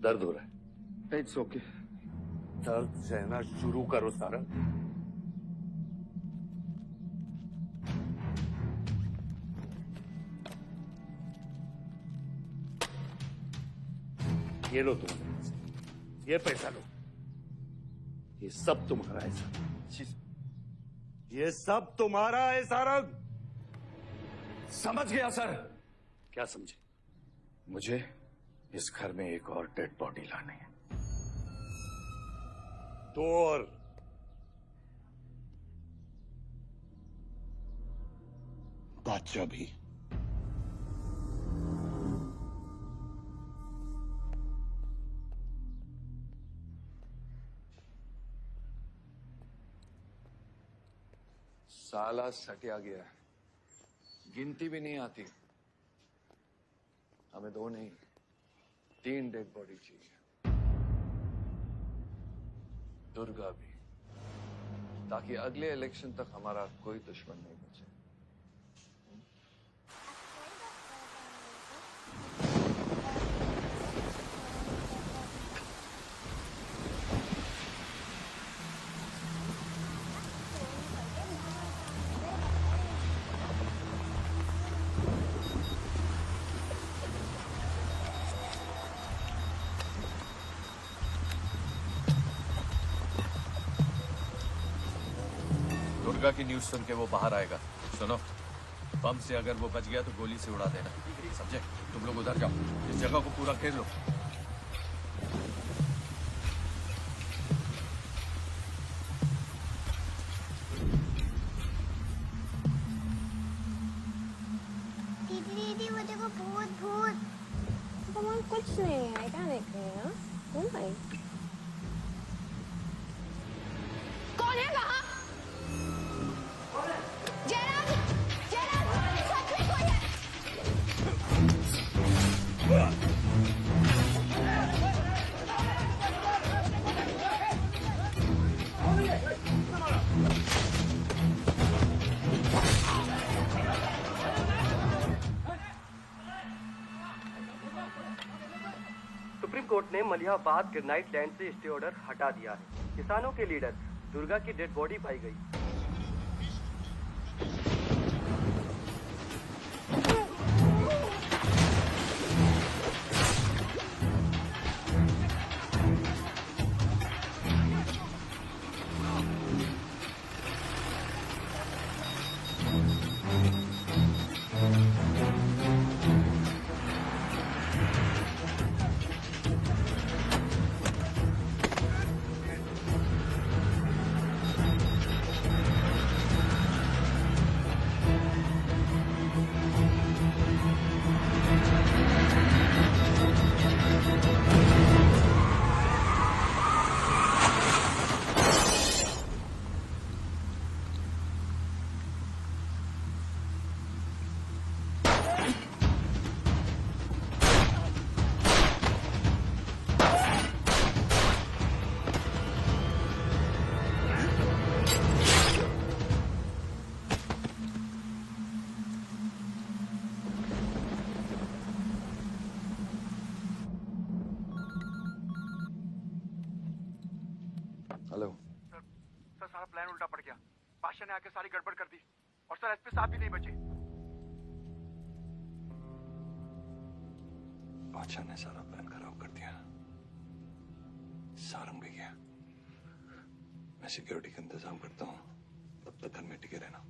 Speaker 8: दर्द हो रहा है?
Speaker 21: It's okay.
Speaker 8: दर्द सहना शुरू करो सारंग। ये लो तुम्हारे पैसे, ये पैसा लो, ये सब तुम्हारा है सारंग, ये सब तुम्हारा है सारंग।
Speaker 21: समझ गया सर।
Speaker 8: क्या समझे?
Speaker 21: मुझे इस घर में एक और डेड बॉडी लानी है।
Speaker 8: 2 और।
Speaker 21: बादशाह भी।
Speaker 14: साला सटिया गया है, गिनती भी नहीं आती। हमें 2 नहीं 3 डेड बॉडी चाहिए, दुर्गा भी, ताकि अगले इलेक्शन तक हमारा कोई दुश्मन नहीं बचे।
Speaker 15: दुर्गा की न्यूज़ सुन के वो बाहर आएगा। सुनो, बम से अगर वो बच गया तो गोली से उड़ा देना, समझे? तुम लोग उधर जाओ, इस जगह को पूरा घेर लो।
Speaker 16: दीदी वो देखो, भूत भूत। मम्मा कुछ नहीं है, क्या देख रही है? ओ माय, कौन है वहाँ?
Speaker 19: सुप्रीम कोर्ट ने मलिहाबाद ग्रेनाइट लैंड से स्टे ऑर्डर हटा दिया है। किसानों के लीडर दुर्गा की डेड बॉडी पाई गई।
Speaker 14: हेलो
Speaker 21: सर, सारा प्लान उल्टा पड़ गया। बादशाह ने आके सारी गड़बड़ कर दी और सर एसपी साहब भी नहीं बचे।
Speaker 14: बादशाह ने सारा प्लान खराब कर दिया। सारंग भी गया। मैं सिक्योरिटी का इंतजाम करता हूँ, तब तक घर में टिके रहना।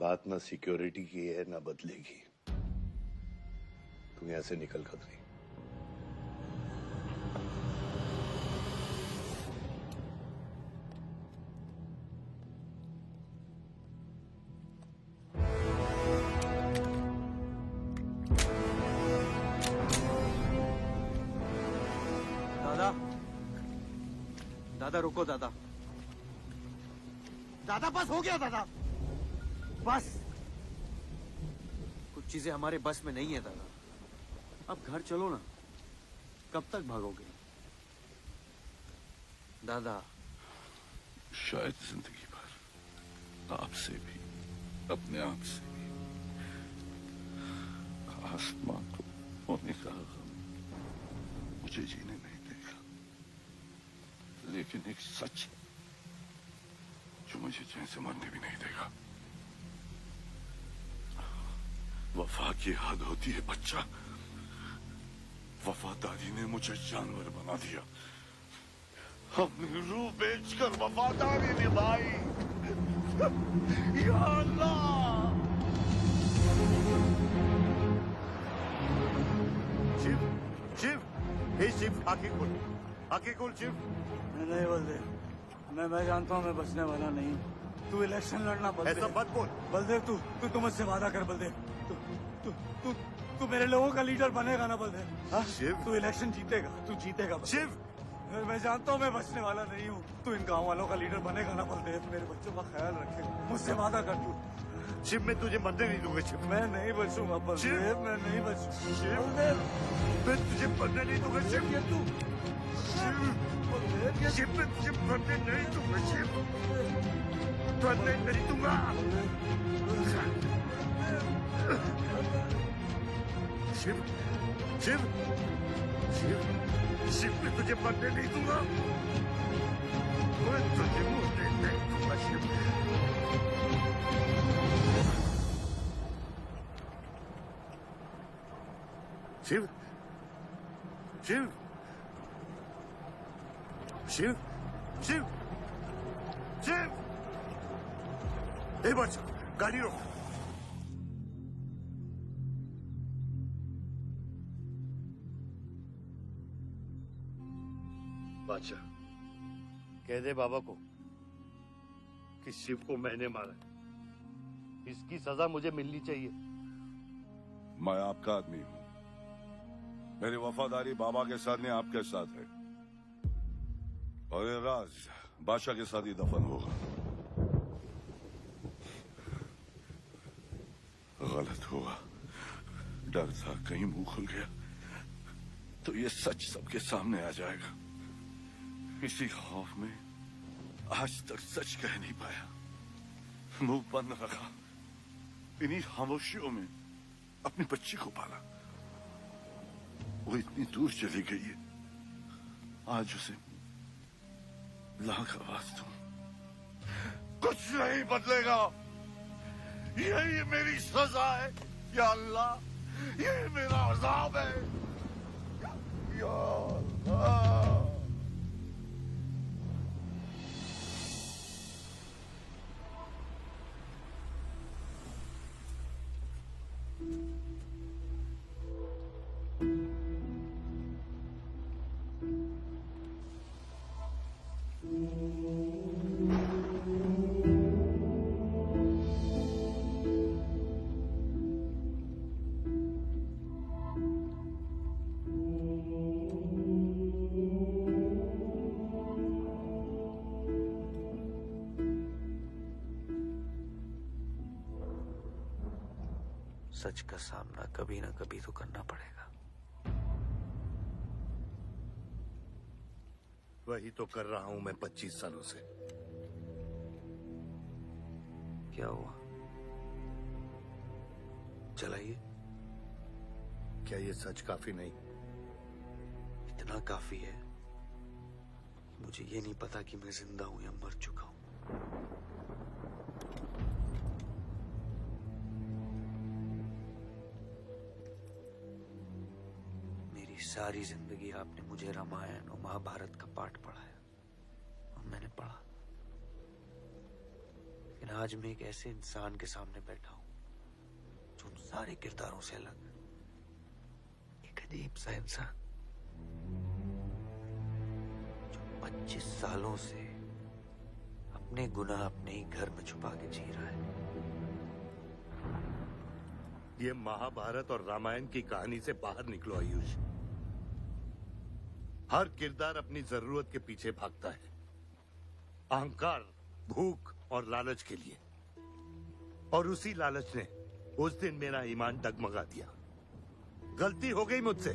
Speaker 8: बात ना सिक्योरिटी की है ना बदलेगी। तुम यहां से निकल खतरी।
Speaker 21: दादा रुको, दादा दादा बस हो गया दादा, बस। कुछ चीजें हमारे बस में नहीं है दादा। अब घर चलो ना, कब तक भागोगे दादा?
Speaker 9: शायद जिंदगी भर आपसे भी, अपने आप से भी, आसमां को
Speaker 8: होने का गम मुझे जीने नहीं देगा, लेकिन एक सच जो मुझे चैन से मरने भी नहीं देगा। वफा की हद होती है बच्चा। वफादारी ने मुझे जानवर बना दिया। हमने रूह बेचकर वफादारी निभाई। या अल्लाह!
Speaker 1: शिव, शिव, हे शिव, आंखें खोल, आंखें खोल शिव।
Speaker 23: नहीं बलदेव, मैं जानता हूँ मैं बचने वाला नहीं हूँ। तू इलेक्शन लड़ना बलदेव।
Speaker 1: ऐसा मत बोल।
Speaker 23: बलदेव तू मुझसे वादा कर बलदेव। तू मेरे लोगों का लीडर बनेगा ना बलदेव? हाँ?
Speaker 1: शिव,
Speaker 23: तू इलेक्शन जीतेगा, तू जीतेगा बलदेव।
Speaker 1: शिव,
Speaker 23: मैं जानता हूँ मैं बचने वाला नहीं हूँ। तू इन गाँव वालों का लीडर बनेगा ना बलदेव? मेरे बच्चों का ख्याल रखेगा, मुझसे वादा कर तू।
Speaker 1: शिव, मैं तुझे मरने नहीं दूंगा शिव।
Speaker 23: मैं नहीं बचूंगा बलदेव, मैं नहीं बचूंगा
Speaker 1: शिव, मैं तुझे मरने नहीं दूंगा शिव।
Speaker 23: ये तू
Speaker 1: शिव, मैं तुझे मरने नहीं दूंगा शिव, मरने नहीं दूंगा। शिव, शिव, शिव, शिव, मैं तुझे मरने नहीं दूंगा। मैं तुझे मरने नहीं दूंगा शिव। शिव, शिव, शिव, शिव, शिव, ए बच्चा, गाड़ी रोक। बादशाह, कह दे बाबा को कि शिव को मैंने मारा। इसकी सजा मुझे मिलनी चाहिए।
Speaker 8: मैं आपका आदमी हूँ। मेरी वफादारी बाबा के साथ नहीं, आपके साथ है। और ये राज बादशाह के साथ ही दफन होगा। गलत हुआ, डर था कहीं मुंह खुल गया तो ये सच सबके सामने आ जाएगा। इसी खौफ में आज तक सच कह नहीं पाया, मुंह बंद रखा। इन्हीं खामोशियों में अपनी बच्ची को पाला। वो इतनी दूर चली गई है, आज उसे लाख आवाज दूं, कुछ नहीं बदलेगा। यही मेरी सजा है या अल्लाह, यही मेरा अज़ाब है या अल्लाह।
Speaker 3: सच का सामना कभी ना कभी तो करना पड़ेगा।
Speaker 1: वही तो कर रहा हूं मैं 25 सालों से।
Speaker 3: क्या हुआ? चलाइए।
Speaker 1: क्या ये सच काफी नहीं?
Speaker 3: इतना काफी है। मुझे ये नहीं पता कि मैं जिंदा हूं या मर चुका हूं। मेरी सारी जिंदगी आपने मुझे रामायण और महाभारत का पाठ पढ़ाया और मैंने पढ़ा, लेकिन आज मैं एक ऐसे इंसान के सामने बैठा हूं जो उन सारे किरदारों से अलग, एक अजीब सा इंसान जो 25 सालों से अपने गुनाह अपने ही घर में छुपा के जी रहा है।
Speaker 1: ये महाभारत और रामायण की कहानी से बाहर निकलो आयुष। हर किरदार अपनी जरूरत के पीछे भागता है, अहंकार, भूख और लालच के लिए। और उसी लालच ने उस दिन मेरा ईमान डगमगा दिया। गलती हो गई मुझसे,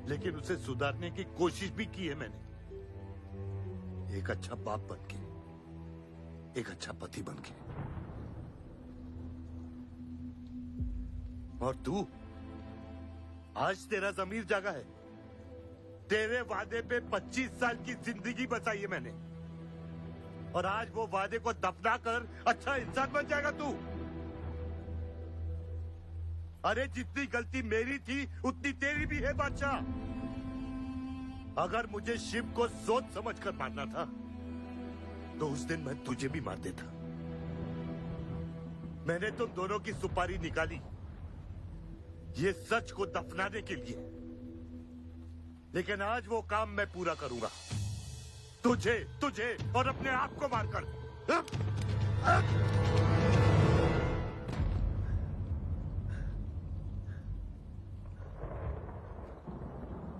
Speaker 1: लेकिन उसे सुधारने की कोशिश भी की है मैंने। एक अच्छा बाप बन के, एक अच्छा पति बन के। और आज तेरा जमीर जागा है। तेरे वादे पे 25 साल की जिंदगी बचाई है मैंने, और आज वो वादे को दफना कर अच्छा इंसान बन जाएगा तू। अरे जितनी गलती मेरी थी उतनी तेरी भी है बादशाह। अगर मुझे शिव को सोच समझकर मारना था तो उस दिन मैं तुझे भी मार देता। मैंने तुम दोनों की सुपारी निकाली ये सच को दफनाने के लिए, लेकिन आज वो काम मैं पूरा करूंगा, तुझे तुझे और अपने आप को मारकर।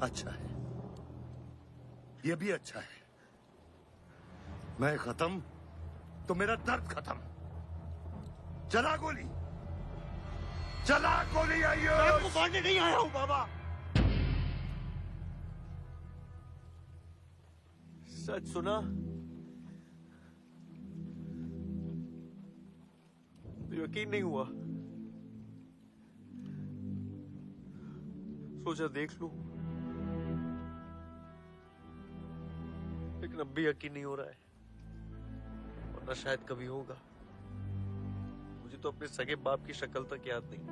Speaker 1: अच्छा है, ये भी अच्छा है। मैं खत्म तो मेरा दर्द खत्म। चला गोली, चला गोली। आइयो, मैं आपको मारने नहीं आया हूं बाबा।
Speaker 11: सच सुना तो यकीन नहीं हुआ, सोचा देख लूं, लेकिन अब भी यकीन नहीं हो रहा है, वरना शायद कभी होगा। मुझे तो अपने सगे बाप की शक्ल तक याद नहीं।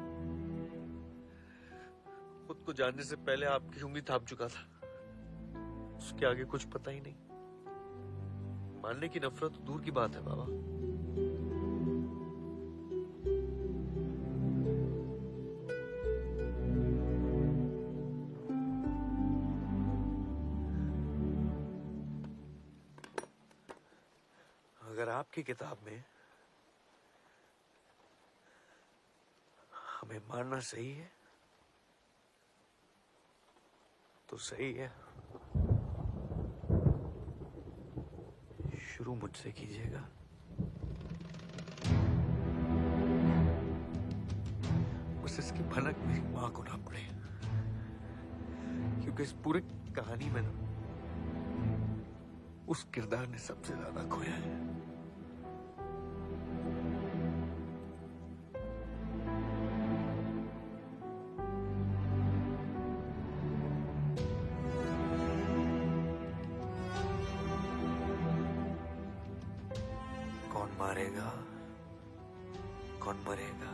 Speaker 11: खुद को जानने से पहले आपकी उंगली थाम चुका था, उसके आगे कुछ पता ही नहीं। मानने की नफरत तो दूर की बात है बाबा। अगर आपकी किताब में हमें मारना सही है तो सही है। शुरू मुझसे कीजिएगा। बस इसकी भनक मेरी मां को ना पड़े, क्योंकि इस पूरी कहानी में ना उस किरदार ने सबसे ज्यादा खोया है। कौन मारेगा, कौन मरेगा,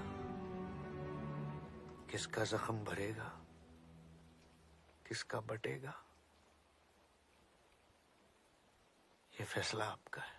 Speaker 11: किसका जख्म भरेगा, किसका बटेगा, ये फैसला आपका है।